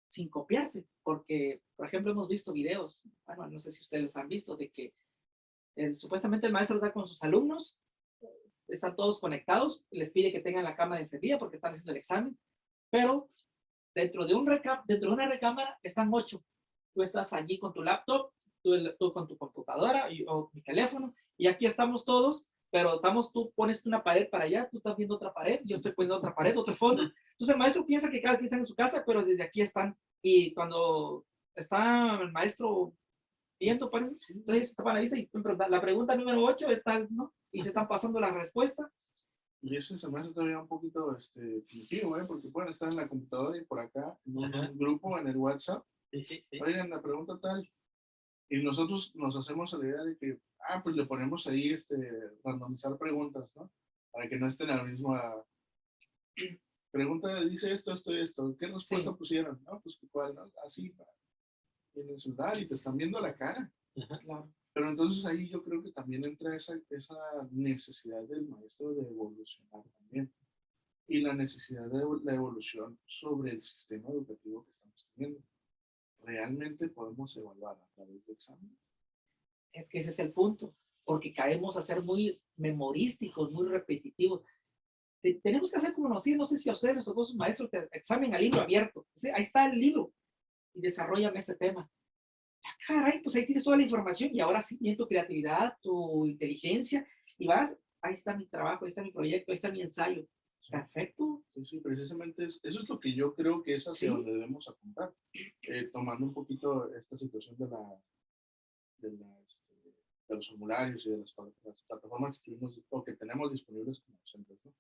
sin copiarse, porque, por ejemplo, hemos visto videos, bueno, no sé si ustedes los han visto, de que supuestamente el maestro está con sus alumnos, están todos conectados, les pide que tengan la cámara encendida porque están haciendo el examen, pero dentro de una recámara están 8. Tú estás allí con tu laptop, tú con tu computadora o mi teléfono, y aquí estamos todos, pero tú pones una pared para allá, tú estás viendo otra pared, yo estoy poniendo otra pared, otro fondo. Entonces el maestro piensa que cada quien está en su casa, pero desde aquí están. Y cuando está el maestro viendo, entonces se tapan la vista y la pregunta número 8 está, ¿no? Y se están pasando la respuesta. Y eso se me hace todavía un poquito primitivo, porque pueden estar en la computadora y por acá, en un grupo, en el WhatsApp. Sí. Oigan, la pregunta tal. Y nosotros nos hacemos a la idea de que, pues le ponemos ahí randomizar preguntas, ¿no? Para que no estén a la misma pregunta, dice esto. ¿Qué respuesta pusieron? No, pues cuál, ¿no? Así, en el celular y te están viendo la cara. Claro. Pero entonces ahí yo creo que también entra esa necesidad del maestro de evolucionar también. Y la necesidad de la evolución sobre el sistema educativo que estamos teniendo. ¿Realmente podemos evaluar a través de exámenes? Es que ese es el punto, porque caemos a ser muy memorísticos, muy repetitivos. Tenemos que hacer como no sé si a ustedes les tocó su maestro, examen a libro abierto. Ahí está el libro y desarrollame este tema. ah, caray, pues ahí tienes toda la información y ahora sí viene tu creatividad, tu inteligencia y vas, ahí está mi trabajo, ahí está mi proyecto, ahí está mi ensayo. Perfecto. Sí, sí, precisamente eso es lo que yo creo que es hacia Sí. donde debemos apuntar, tomando un poquito esta situación de los formularios y de las plataformas que tuvimos o que tenemos disponibles como docentes, ¿no?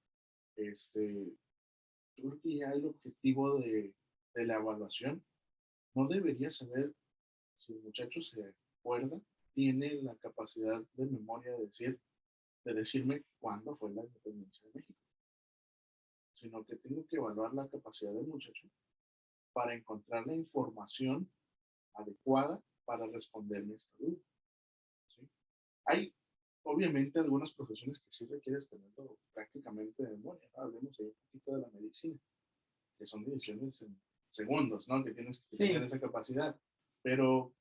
Yo creo que ya el objetivo de la evaluación no debería saber si el muchacho se acuerda, tiene la capacidad de memoria de decirme cuándo fue la independencia de México, sino que tengo que evaluar la capacidad del muchacho para encontrar la información adecuada para responderme esta duda. ¿Sí? Hay, obviamente, algunas profesiones que sí requieres tenerlo prácticamente de memoria, ¿no? Hablemos ahí un poquito de la medicina, que son decisiones en segundos, ¿no? Que tienes que tener esa capacidad. Pero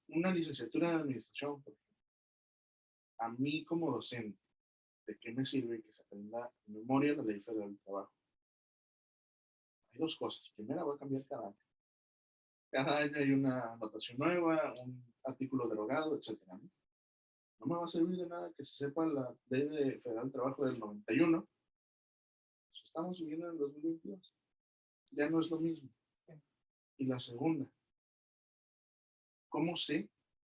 una licenciatura en administración, por ejemplo, a mí como docente, ¿de qué me sirve que se aprenda en memoria la ley federal del trabajo? Hay dos cosas. Primera, voy a cambiar cada año. Cada año hay una anotación nueva, un artículo derogado, etcétera, ¿no? No me va a servir de nada que se sepa la ley federal del trabajo del 91. Pues estamos viviendo en el 2022. Ya no es lo mismo. Y la segunda, ¿cómo sé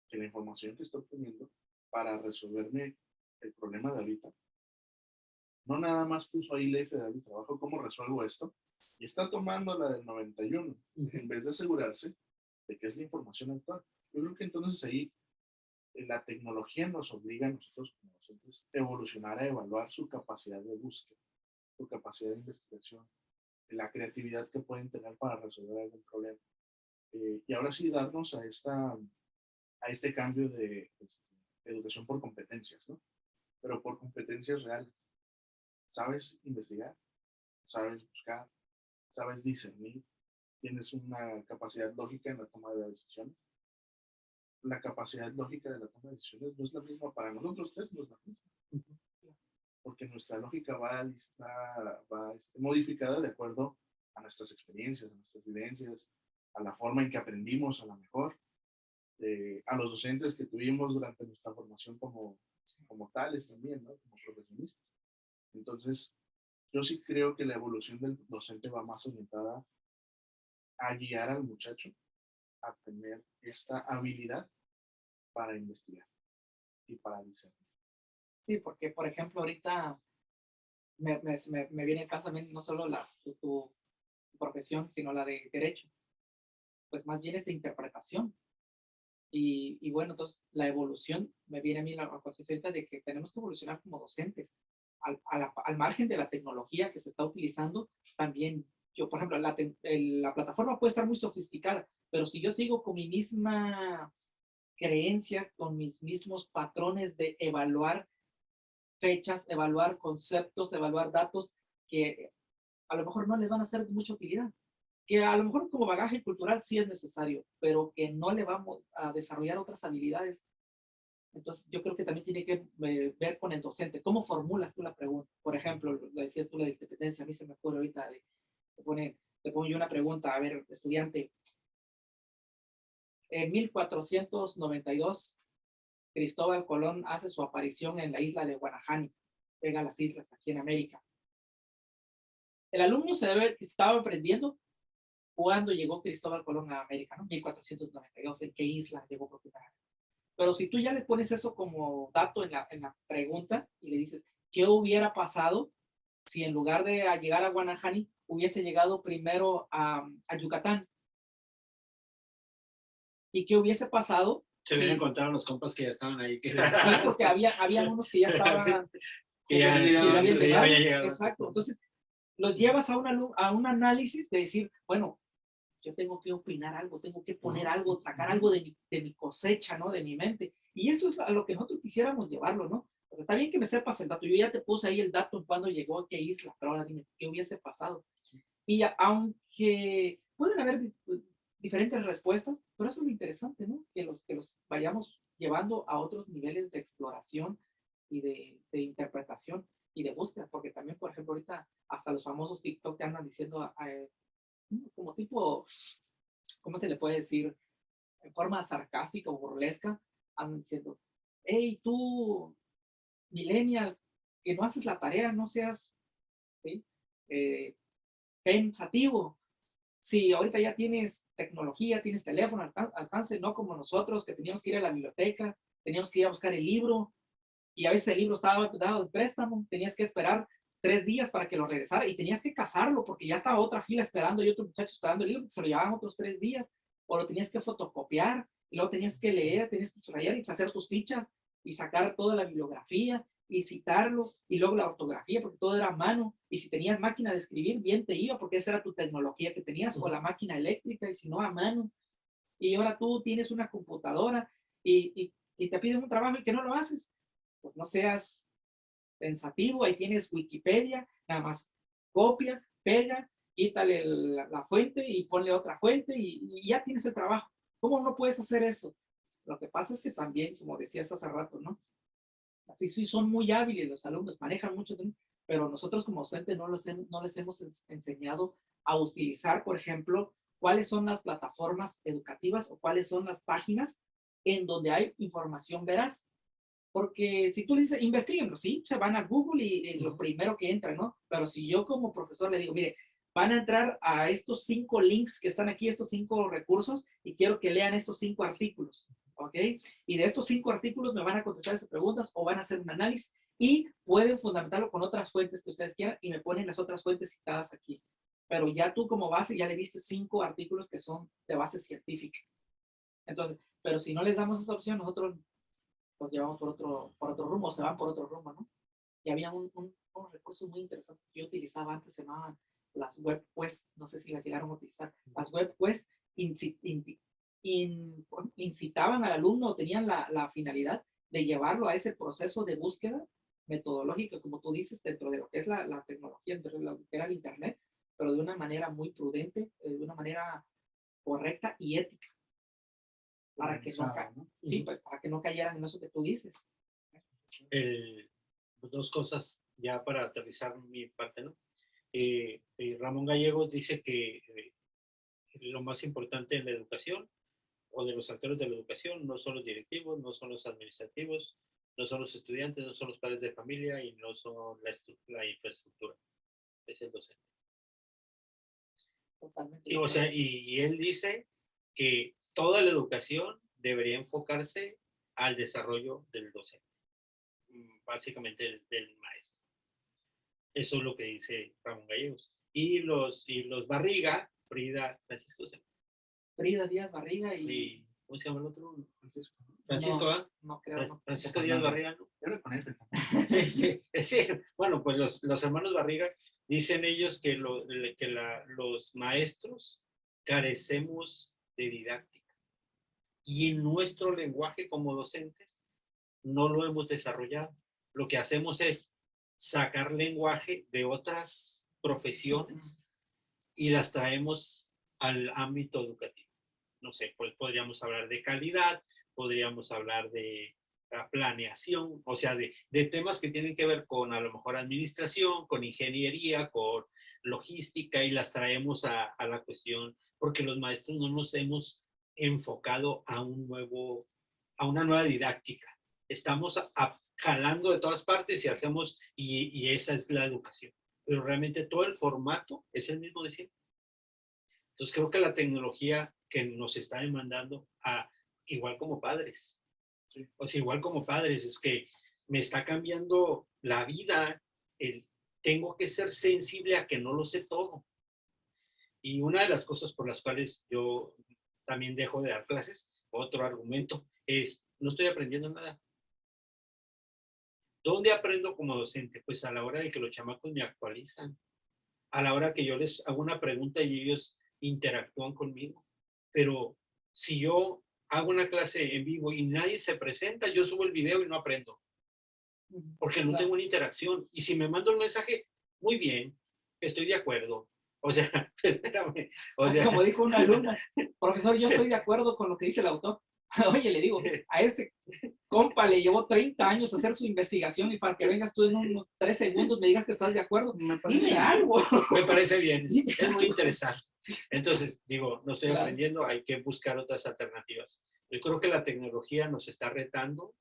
que la información que estoy obteniendo para resolverme el problema de ahorita, no nada más puso ahí ley federal del trabajo, cómo resuelvo esto, y está tomando la del 91, en vez de asegurarse de que es la información actual? Yo creo que entonces ahí la tecnología nos obliga a nosotros como docentes a evolucionar, a evaluar su capacidad de búsqueda, su capacidad de investigación, la creatividad que pueden tener para resolver algún problema. Y ahora sí darnos a este cambio de educación por competencias, ¿no? Pero por competencias reales. Sabes investigar, sabes buscar, sabes discernir, tienes una capacidad lógica en la toma de decisiones. La capacidad lógica de la toma de decisiones no es la misma para nosotros tres, no es la misma. Porque nuestra lógica va modificada de acuerdo a nuestras experiencias, a nuestras vivencias, a la forma en que aprendimos a lo mejor, a los docentes que tuvimos durante nuestra formación como tales también, ¿no? Como profesionistas. Entonces, yo sí creo que la evolución del docente va más orientada a guiar al muchacho a tener esta habilidad para investigar y para discernir. Sí, porque, por ejemplo, ahorita me viene el caso también no solo tu profesión, sino la de derecho, pues más bien es de interpretación. Y bueno, entonces la evolución, me viene a mí la conciencia de que tenemos que evolucionar como docentes. Al margen de la tecnología que se está utilizando, también yo, por ejemplo, la plataforma puede estar muy sofisticada, pero si yo sigo con mi misma creencias, con mis mismos patrones de evaluar fechas, evaluar conceptos, evaluar datos que a lo mejor no les van a ser de mucha utilidad, que a lo mejor como bagaje cultural sí es necesario, pero que no le vamos a desarrollar otras habilidades. Entonces, yo creo que también tiene que ver con el docente. ¿Cómo formulas tú la pregunta? Por ejemplo, lo decías tú, la independencia, a mí se me ocurre ahorita, te pongo yo una pregunta, a ver, estudiante, en 1492, Cristóbal Colón hace su aparición en la isla de Guanahani, pega las islas aquí en América. El alumno se debe que estaba aprendiendo cuándo llegó Cristóbal Colón a América, ¿no? 1492, ¿en qué isla llegó por primera vez? Pero si tú ya le pones eso como dato en la pregunta y le dices, ¿qué hubiera pasado si en lugar de llegar a Guanahani hubiese llegado primero a Yucatán? ¿Y qué hubiese pasado? Se hubieran encontrado los compas que ya estaban ahí. Sí, porque había unos que ya estaban... que ya habían llegado. Exacto. Entonces, los llevas a un análisis de decir, bueno, yo tengo que opinar algo, tengo que poner algo, sacar algo de mi cosecha, ¿no? De mi mente. Y eso es a lo que nosotros quisiéramos llevarlo, ¿no? O sea, está bien que me sepas el dato. Yo ya te puse ahí el dato en cuándo llegó a qué isla, pero ahora dime, ¿qué hubiese pasado? Y aunque pueden haber diferentes respuestas, pero eso es lo interesante, ¿no? Que los vayamos llevando a otros niveles de exploración y de interpretación y de búsqueda, porque también, por ejemplo, ahorita hasta los famosos TikTok te andan diciendo como tipo, ¿cómo se le puede decir? en forma sarcástica o burlesca, andan diciendo, hey, tú, millennial, que no haces la tarea, no seas, ¿sí? Pensativo. Si ahorita ya tienes tecnología, tienes teléfono al alcance, no como nosotros que teníamos que ir a la biblioteca, teníamos que ir a buscar el libro y a veces el libro estaba dado de préstamo, tenías que esperar 3 días para que lo regresara y tenías que cazarlo porque ya estaba otra fila esperando y otro muchacho esperando el libro, se lo llevaban otros 3 días, o lo tenías que fotocopiar y luego tenías que leer, tenías que subrayar y hacer tus fichas y sacar toda la bibliografía y citarlo, y luego la ortografía, porque todo era a mano, y si tenías máquina de escribir, bien te iba, porque esa era tu tecnología que tenías, o la máquina eléctrica, y si no, a mano. Y ahora tú tienes una computadora y te piden un trabajo y que no lo haces, pues no seas pensativo, ahí tienes Wikipedia, nada más copia, pega, quítale la fuente y ponle otra fuente y ya tienes el trabajo. ¿Cómo no puedes hacer eso? Lo que pasa es que también, como decías hace rato, ¿no? Así sí son muy hábiles los alumnos, manejan mucho, pero nosotros como docentes no les hemos enseñado a utilizar, por ejemplo, cuáles son las plataformas educativas o cuáles son las páginas en donde hay información veraz. Porque si tú le dices, investiguenlo, sí, se van a Google y lo primero que entra, ¿no? Pero si yo como profesor le digo, mire, van a entrar a estos 5 links que están aquí, estos 5 recursos, y quiero que lean estos 5 artículos, ¿ok? Y de estos 5 artículos me van a contestar estas preguntas o van a hacer un análisis y pueden fundamentarlo con otras fuentes que ustedes quieran y me ponen las otras fuentes citadas aquí. Pero ya tú como base ya le diste 5 artículos que son de base científica. Entonces, pero si no les damos esa opción, nosotros los llevamos por otro rumbo, se van por otro rumbo, ¿no? Y había unos recursos muy interesantes que yo utilizaba antes, se llamaban las web quest, no sé si las llegaron a utilizar. Las web quest incitaban al alumno, tenían la finalidad de llevarlo a ese proceso de búsqueda metodológica, como tú dices, dentro de lo que es la tecnología, dentro de lo que era el Internet, pero de una manera muy prudente, de una manera correcta y ética. Para que no, sí, pues, para que no cayeran en eso que tú dices. Dos cosas ya para aterrizar mi parte, ¿no? Ramón Gallegos dice que lo más importante en la educación o de los actores de la educación no son los directivos, no son los administrativos, no son los estudiantes, no son los padres de familia y no son la infraestructura. Es el docente. Totalmente. O sea, y él dice que toda la educación debería enfocarse al desarrollo del docente, básicamente del maestro. Eso es lo que dice Ramón Gallegos. Y los Barriga, Francisco Díaz Barriga y ¿cómo se llama el otro? Francisco, ¿ah? No creo. Francisco Díaz Barriga, ¿no? Yo le conozco. Sí. Bueno, pues los hermanos Barriga dicen ellos que los maestros carecemos de didáctica. Y en nuestro lenguaje como docentes no lo hemos desarrollado. Lo que hacemos es sacar lenguaje de otras profesiones y las traemos al ámbito educativo. No sé, pues podríamos hablar de calidad, podríamos hablar de planeación, o sea, de temas que tienen que ver con a lo mejor administración, con ingeniería, con logística y las traemos a la cuestión porque los maestros no nos hemos enfocado a una nueva didáctica. Estamos jalando de todas partes y hacemos, y esa es la educación. Pero realmente todo el formato es el mismo de siempre. Entonces creo que la tecnología que nos está demandando, igual como padres, ¿sí? O sea, igual como padres, es que me está cambiando la vida, tengo que ser sensible a que no lo sé todo. Y una de las cosas por las cuales yo también dejo de dar clases, otro argumento, es no estoy aprendiendo nada. ¿Dónde aprendo como docente? Pues a la hora de que los chamacos me actualizan, a la hora que yo les hago una pregunta y ellos interactúan conmigo. Pero si yo hago una clase en vivo y nadie se presenta, yo subo el video y no aprendo. Porque no tengo una interacción. Y si me mando un mensaje, muy bien, estoy de acuerdo. O sea, espérame. O sea, como dijo una alumna, profesor, yo estoy de acuerdo con lo que dice el autor. Oye, le digo, a este compa, le llevó 30 años hacer su investigación y para que vengas tú en unos 3 segundos me digas que estás de acuerdo, Me parece dime algo. Me parece bien, es muy interesante. Entonces, digo, no estoy Claro. aprendiendo, hay que buscar otras alternativas. Yo creo que la tecnología nos está retando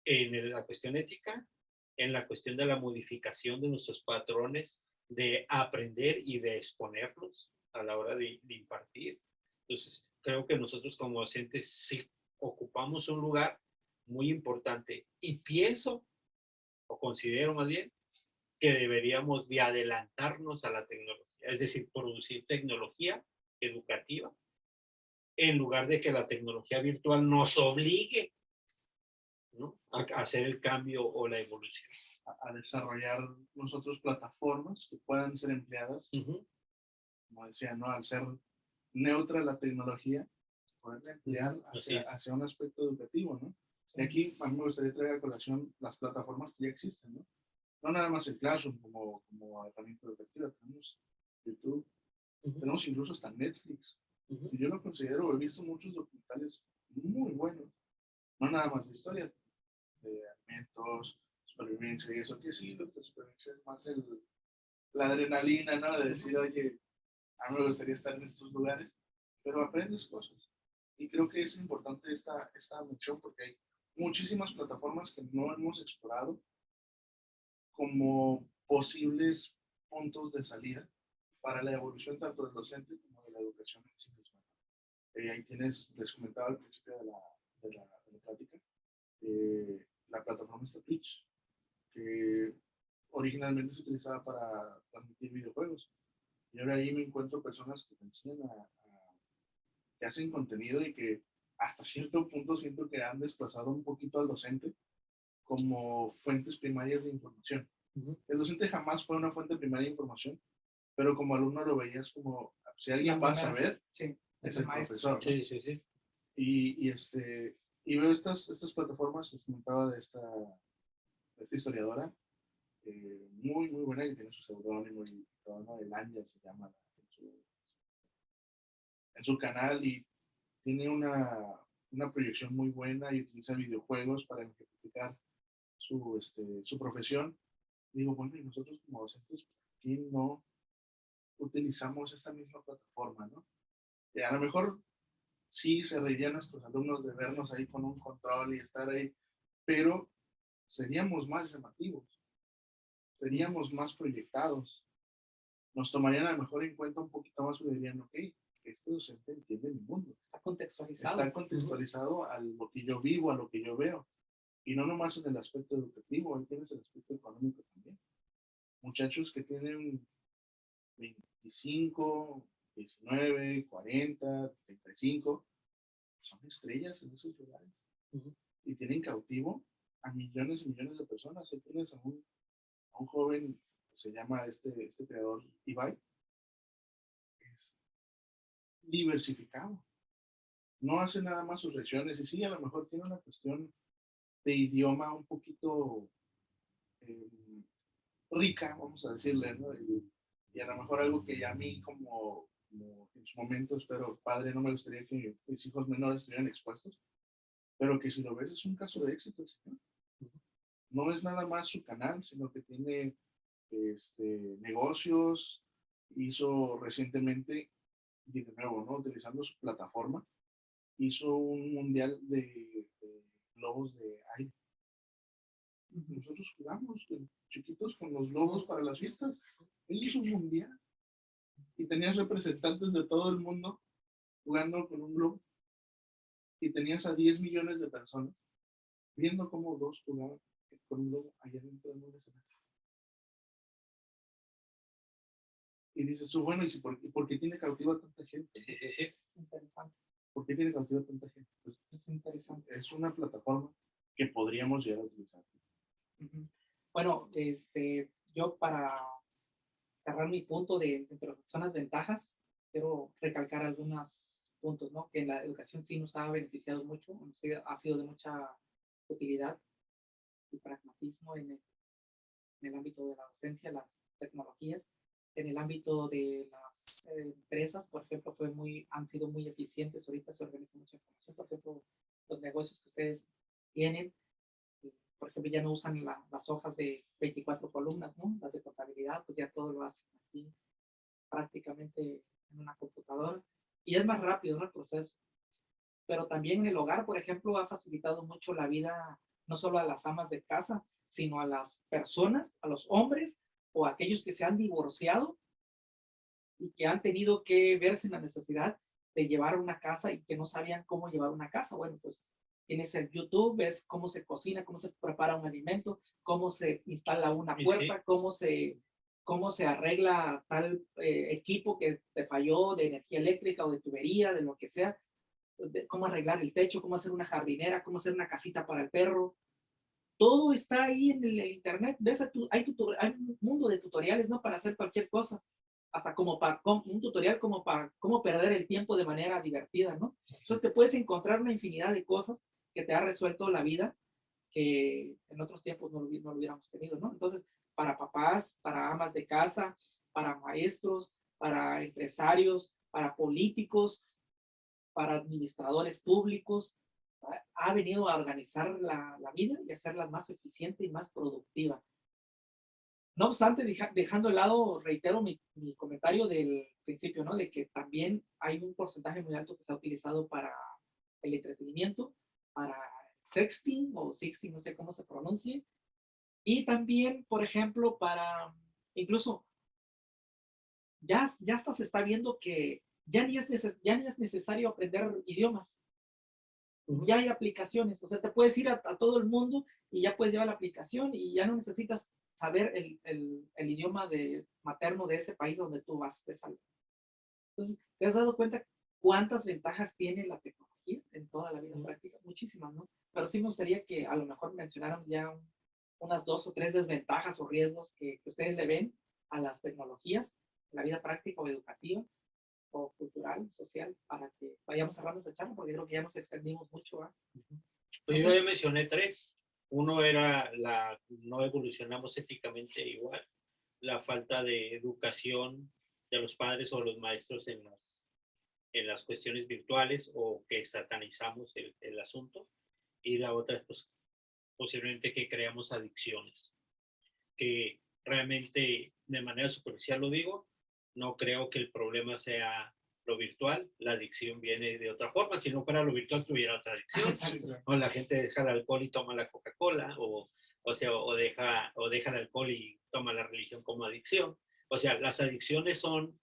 en la cuestión ética, en la cuestión de la modificación de nuestros patrones de aprender y de exponerlos a la hora de impartir. Entonces, creo que nosotros como docentes sí ocupamos un lugar muy importante y pienso, o considero más bien, que deberíamos de adelantarnos a la tecnología, es decir, producir tecnología educativa en lugar de que la tecnología virtual nos obligue, ¿no?, a hacer el cambio o la evolución. a desarrollar nosotros plataformas que puedan ser empleadas, como decía, ¿no? Al ser neutra la tecnología, poder emplear hacia un aspecto educativo, ¿no? Y aquí a mí me gustaría traer a colación las plataformas que ya existen, ¿no? No nada más el Classroom como herramienta educativa, tenemos YouTube, tenemos incluso hasta Netflix. Y yo lo considero, he visto muchos documentales muy buenos, no nada más de historia, de alimentos, supervivencia y eso, que sí, lo de supervivencia es más la adrenalina, ¿no? De decir, oye, a mí me gustaría estar en estos lugares, pero aprendes cosas. Y creo que es importante esta mención porque hay muchísimas plataformas que no hemos explorado como posibles puntos de salida para la evolución tanto del docente como de la educación en sí misma. Ahí tienes, les comentaba al principio de la plática, la plataforma está Twitch, que originalmente se utilizaba para transmitir videojuegos. Y ahora ahí me encuentro personas que me enseñan que hacen contenido y que hasta cierto punto siento que han desplazado un poquito al docente como fuentes primarias de información. El docente jamás fue una fuente primaria de información, pero como alumno lo veías como, si alguien va a saber, sí, es el profesor, ¿no? Sí, sí, sí. Y veo estas plataformas, les comentaba de esta historiadora, muy, muy buena, que tiene su seudónimo y todo, ¿no? Elanya se llama en su canal, y tiene una proyección muy buena y utiliza videojuegos para ejemplificar su profesión. Digo, bueno, y nosotros como docentes, ¿por qué no utilizamos esta misma plataforma, no? A lo mejor sí se reirían nuestros alumnos de vernos ahí con un control y estar ahí, pero seríamos más llamativos, seríamos más proyectados, nos tomarían a lo mejor en cuenta un poquito más y dirían, ok, este docente entiende mi mundo. Está contextualizado a lo que yo vivo, a lo que yo veo. Y no nomás en el aspecto educativo, ahí tienes el aspecto económico también. Muchachos que tienen 25, 19, 40, 35, son estrellas en esos lugares. Y tienen cautivo a millones y millones de personas. Ahí tienes a un joven, se llama este creador Ibai, es diversificado. No hace nada más sus reacciones. Y sí, a lo mejor tiene una cuestión de idioma un poquito rica, vamos a decirle, ¿no? Y a lo mejor algo que ya a mí como en su momento, espero, padre, no me gustaría que mis hijos menores estuvieran expuestos, pero que si lo ves es un caso de éxito, ¿sí? No es nada más su canal, sino que tiene negocios, hizo recientemente, y de nuevo, ¿no? Utilizando su plataforma, hizo un mundial de globos de aire. Nosotros jugamos chiquitos con los globos para las fiestas. Él hizo un mundial y tenías representantes de todo el mundo jugando con un globo y tenías a 10 millones de personas viendo cómo dos jugaban con un globo allá dentro de un escenario. Y dices tú, bueno, ¿y por qué tiene cautiva a tanta gente? Interesante. ¿Por qué tiene cautiva a tanta gente? Pues es interesante. Es una plataforma que podríamos llegar a utilizar. Bueno, yo para cerrar mi punto de son las ventajas, quiero recalcar algunos puntos, ¿no? Que en la educación sí nos ha beneficiado mucho, ha sido de mucha utilidad y pragmatismo en el ámbito de la docencia, las tecnologías. En el ámbito de las empresas, por ejemplo, han sido muy eficientes. Ahorita se organiza mucha información. Por ejemplo, los negocios que ustedes tienen. Por ejemplo, ya no usan las hojas de 24 columnas, ¿no? Las de contabilidad, pues ya todo lo hacen aquí prácticamente en una computadora. Y es más rápido, ¿no? El proceso. Pero también en el hogar, por ejemplo, ha facilitado mucho la vida, no solo a las amas de casa, sino a las personas, a los hombres o a aquellos que se han divorciado y que han tenido que verse en la necesidad de llevar una casa y que no sabían cómo llevar una casa. Bueno, pues tienes el YouTube, ves cómo se cocina, cómo se prepara un alimento, cómo se instala una puerta, cómo se arregla tal equipo que te falló de energía eléctrica o de tubería, de lo que sea, cómo arreglar el techo, cómo hacer una jardinera, cómo hacer una casita para el perro. Todo está ahí en el internet. ¿Ves? Hay un mundo de tutoriales, ¿no? Para hacer cualquier cosa. Hasta como para un tutorial como para cómo perder el tiempo de manera divertida, ¿no? Entonces te puedes encontrar una infinidad de cosas que te ha resuelto la vida que en otros tiempos no lo hubiéramos tenido, ¿no? Entonces, para papás, para amas de casa, para maestros, para empresarios, para políticos, para administradores públicos, ha venido a organizar la vida y hacerla más eficiente y más productiva. No obstante, dejando de lado, reitero mi comentario del principio, ¿no? De que también hay un porcentaje muy alto que se ha utilizado para el entretenimiento, para sexting o sexting, no sé cómo se pronuncie, y también, por ejemplo, para incluso ya hasta se está viendo que ya ni es necesario aprender idiomas. Ya hay aplicaciones, o sea, te puedes ir a todo el mundo y ya puedes llevar la aplicación y ya no necesitas saber el idioma materno de ese país donde tú vas de salida. Entonces, ¿te has dado cuenta cuántas ventajas tiene la tecnología en toda la vida práctica? Muchísimas, ¿no? Pero sí me gustaría que a lo mejor mencionáramos ya unas 2 o 3 desventajas o riesgos que ustedes le ven a las tecnologías en la vida práctica o educativa o cultural, social, para que vayamos cerrando esta charla, porque creo que ya nos extendimos mucho. Pues yo ya mencioné 3. Uno era no evolucionamos éticamente igual, la falta de educación de los padres o los maestros en las cuestiones virtuales o que satanizamos el asunto. Y la otra es pues, posiblemente que creamos adicciones, que realmente de manera superficial lo digo, no creo que el problema sea lo virtual, la adicción viene de otra forma, si no fuera lo virtual tuviera otra adicción, o la gente deja el alcohol y toma la Coca-Cola, o deja el alcohol y toma la religión como adicción, o sea, las adicciones son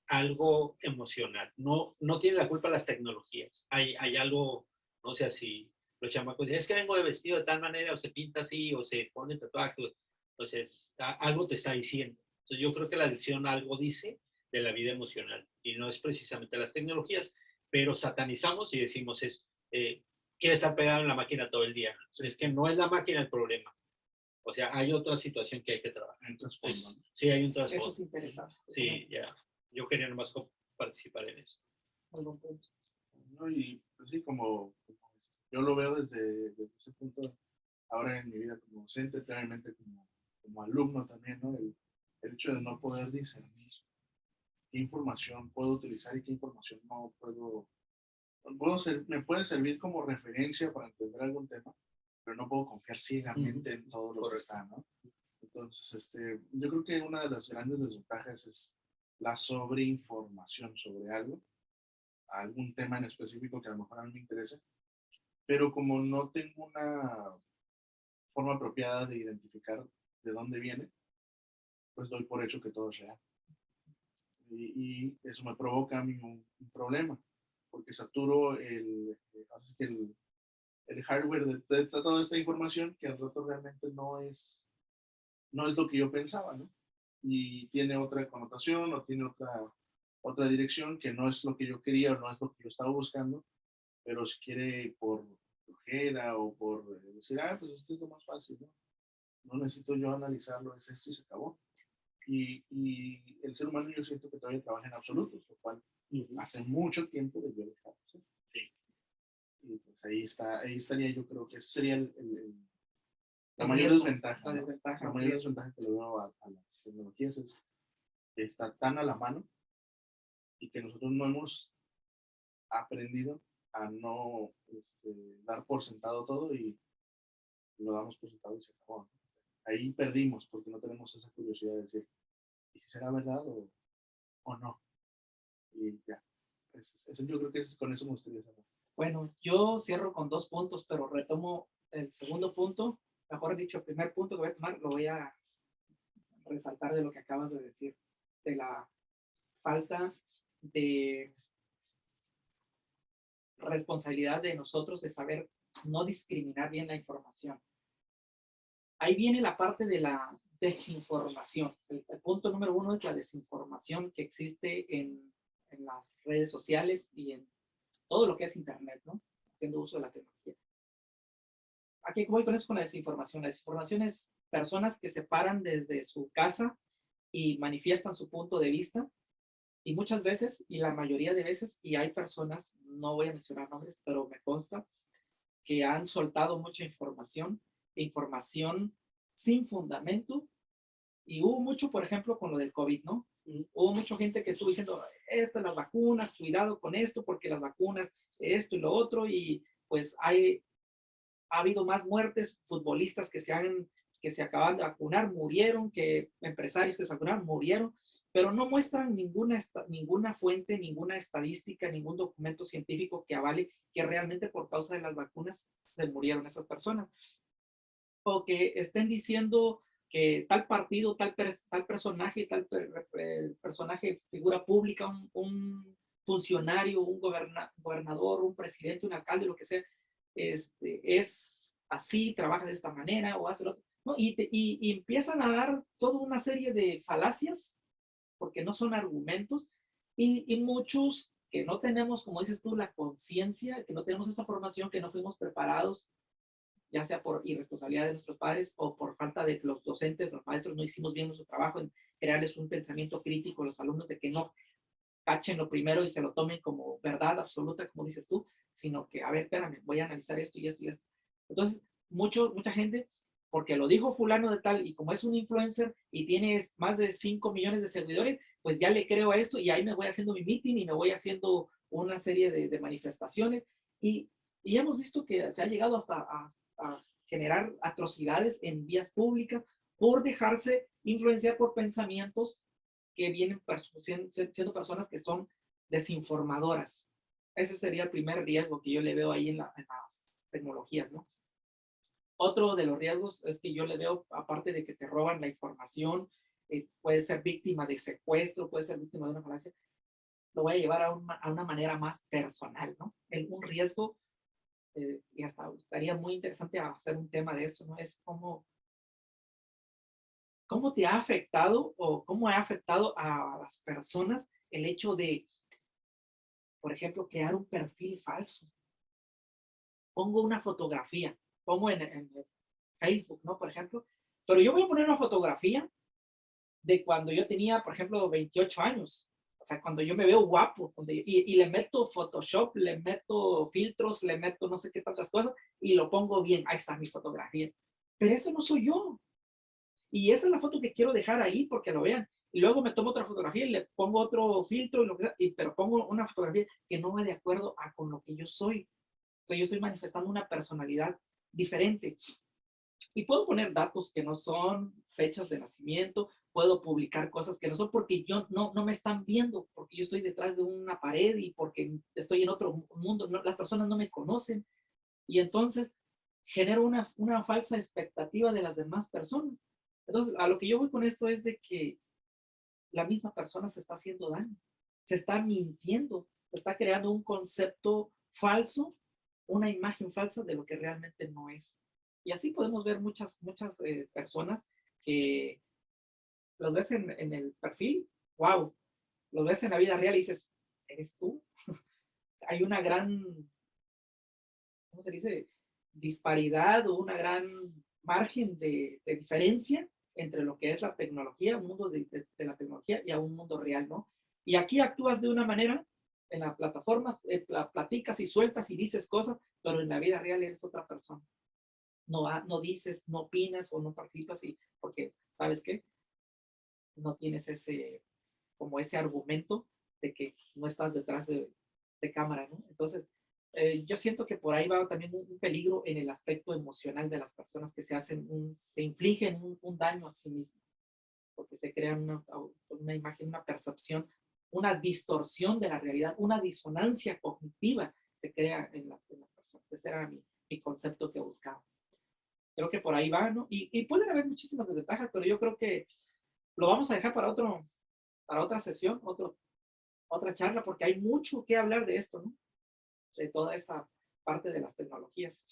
algo emocional, no tiene la culpa las tecnologías, hay algo, no sé si los chamacos dicen, es que vengo de vestido de tal manera, o se pinta así, o se pone tatuaje, entonces algo te está diciendo. Entonces yo creo que la adicción algo dice de la vida emocional y no es precisamente las tecnologías, pero satanizamos y decimos quiere estar pegado en la máquina todo el día. Entonces, es que no es la máquina el problema. O sea, hay otra situación que hay que trabajar. Entonces, sí, hay un trasfondo. Eso es interesante. Sí, ya. Yo quería nomás participar en eso. ¿No? Y pues sí, como yo lo veo desde ese punto, ahora en mi vida como docente, previamente como alumno también, ¿no? El hecho de no poder discernir qué información puedo utilizar y qué información no puedo, me puede servir como referencia para entender algún tema, pero no puedo confiar ciegamente en todo lo que está, ¿no? Entonces, yo creo que una de las grandes desventajas es la sobreinformación sobre algún tema en específico que a lo mejor a mí me interesa, pero como no tengo una forma apropiada de identificar de dónde viene, pues doy por hecho que todo es real. Y eso me provoca a mí un problema, porque saturo el hardware de toda esta información que al rato realmente no es lo que yo pensaba, ¿no? Y tiene otra connotación o tiene otra dirección que no es lo que yo quería o no es lo que yo estaba buscando, pero si quiere por flojera o por decir, pues esto es lo más fácil, ¿no? No necesito yo analizarlo, es esto y se acabó. Y el ser humano yo siento que todavía trabaja en absolutos, lo cual hace mucho tiempo debió dejar de ser. Sí. Y pues ahí estaría, yo creo que eso sería la mayor desventaja. ¿No? La mayor desventaja que le veo a las tecnologías es que está tan a la mano y que nosotros no hemos aprendido a no dar por sentado todo y lo damos por sentado y se acabó, ¿no? Ahí perdimos porque no tenemos esa curiosidad de decir, ¿y si será verdad o no? Y ya, yo creo que con eso me gustaría cerrar. Bueno, yo cierro con 2 puntos, pero retomo el segundo punto, mejor dicho, el primer punto que voy a tomar, lo voy a resaltar de lo que acabas de decir, de la falta de responsabilidad de nosotros de saber no discriminar bien la información. Ahí viene la parte de la desinformación. El punto número 1 es la desinformación que existe en las redes sociales y en todo lo que es Internet, ¿no? Haciendo uso de la tecnología. ¿A qué voy con eso con la desinformación? La desinformación es personas que se paran desde su casa y manifiestan su punto de vista y muchas veces, y la mayoría de veces, y hay personas, no voy a mencionar nombres, pero me consta, que han soltado mucha información, información sin fundamento, y hubo mucho, por ejemplo, con lo del COVID, ¿no? Hubo mucha gente que estuvo diciendo, esto, las vacunas, cuidado con esto, porque las vacunas, esto y lo otro, y pues ha habido más muertes, futbolistas que se acaban de vacunar, murieron, que empresarios que se vacunaron, murieron, pero no muestran ninguna fuente, ninguna estadística, ningún documento científico que avale que realmente por causa de las vacunas se murieron esas personas. O que estén diciendo que tal partido, tal personaje, personaje, figura pública, un funcionario, un gobernador, un presidente, un alcalde, lo que sea, es así, trabaja de esta manera o hace lo otro, ¿no? Y empiezan a dar toda una serie de falacias, porque no son argumentos, y muchos que no tenemos, como dices tú, la conciencia, que no tenemos esa formación, que no fuimos preparados, ya sea por irresponsabilidad de nuestros padres o por falta de los docentes, los maestros no hicimos bien nuestro trabajo en crearles un pensamiento crítico a los alumnos de que no cachen lo primero y se lo tomen como verdad absoluta, como dices tú, sino que, a ver, espérame, voy a analizar esto y esto y esto. Entonces, mucha gente, porque lo dijo fulano de tal, y como es un influencer y tiene más de 5 millones de seguidores, pues ya le creo a esto y ahí me voy haciendo mi meeting y me voy haciendo una serie de manifestaciones. Y, y hemos visto que se ha llegado hasta a generar atrocidades en vías públicas por dejarse influenciar por pensamientos que vienen siendo personas que son desinformadoras. Ese sería el primer riesgo que yo le veo ahí en las tecnologías, ¿no? Otro de los riesgos es que yo le veo, aparte de que te roban la información, puede ser víctima de secuestro, puede ser víctima de una falacia, lo voy a llevar a una manera más personal, ¿no? Un riesgo, y hasta estaría muy interesante hacer un tema de eso, ¿no? Es cómo te ha afectado o cómo ha afectado a las personas el hecho de, por ejemplo, crear un perfil falso. Pongo una fotografía, pongo en Facebook, ¿no? Por ejemplo, pero yo voy a poner una fotografía de cuando yo tenía, por ejemplo, 28 años. O sea, cuando yo me veo guapo, y le meto Photoshop, le meto filtros, le meto no sé qué tantas cosas, y lo pongo bien. Ahí está mi fotografía. Pero eso no soy yo. Y esa es la foto que quiero dejar ahí porque lo vean. Y luego me tomo otra fotografía y le pongo otro filtro, y lo que sea, pero pongo una fotografía que no va de acuerdo con lo que yo soy. Entonces yo estoy manifestando una personalidad diferente. Y puedo poner datos que no son, fechas de nacimiento, puedo publicar cosas que no son porque yo no me están viendo, porque yo estoy detrás de una pared y porque estoy en otro mundo, no, las personas no me conocen. Y entonces genero una falsa expectativa de las demás personas. Entonces, a lo que yo voy con esto es de que la misma persona se está haciendo daño, se está mintiendo, se está creando un concepto falso, una imagen falsa de lo que realmente no es. Y así podemos ver muchas personas que los ves en el perfil, wow, los ves en la vida real y dices, ¿eres tú? Hay una gran, ¿cómo se dice? Disparidad o una gran margen de diferencia entre lo que es la tecnología, un mundo de la tecnología y a un mundo real, ¿no? Y aquí actúas de una manera, en las plataformas platicas y sueltas y dices cosas, pero en la vida real eres otra persona. No dices, no opinas o no participas porque, ¿sabes qué? No tienes como ese argumento de que no estás detrás de cámara, ¿no? Entonces, yo siento que por ahí va también un peligro en el aspecto emocional de las personas que se infligen un daño a sí mismos, porque se crea una imagen, una percepción, una distorsión de la realidad, una disonancia cognitiva se crea en las personas. Ese era mi concepto que buscaba. Creo que por ahí va, ¿no? Y pueden haber muchísimas desventajas, pero yo creo que lo vamos a dejar para otra sesión, otra charla, porque hay mucho que hablar de esto, ¿no? De toda esta parte de las tecnologías.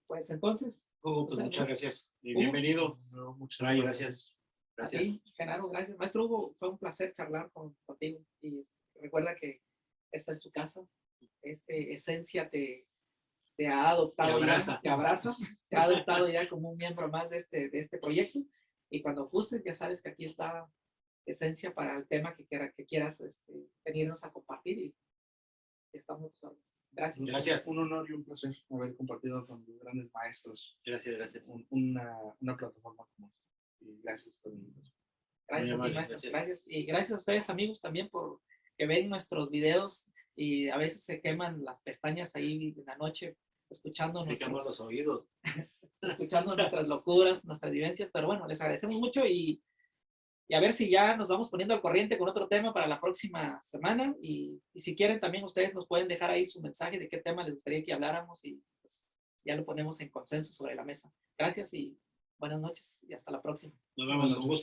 Pues entonces, Hugo, pues José muchas Andrés. gracias. Y Hugo. bienvenido. No, muchas Ray, gracias. A Gracias. ti, Genaro, gracias. Maestro Hugo, fue un placer charlar contigo. Y recuerda que esta es tu casa. Esencia te ha adoptado Te abraza. ya, te abraza, te ha adoptado ya como un miembro más de este proyecto. Y cuando gustes, ya sabes que aquí está Esencia para el tema que quieras venirnos a compartir. Y estamos. Gracias. Gracias. Un honor y un placer haber compartido con los grandes maestros Gracias, gracias. una plataforma como esta. Y gracias por la invitación. Gracias a ti, amable, maestro. gracias. Gracias. Y gracias a ustedes, amigos, también por que ven nuestros videos y a veces se queman las pestañas ahí en la noche escuchando, Secamos los oídos. escuchando nuestras locuras, nuestras vivencias, pero bueno, les agradecemos mucho y a ver si ya nos vamos poniendo al corriente con otro tema para la próxima semana y si quieren también ustedes nos pueden dejar ahí su mensaje de qué tema les gustaría que habláramos y pues, ya lo ponemos en consenso sobre la mesa. Gracias y buenas noches y hasta la próxima. Nos vemos. Un gusto.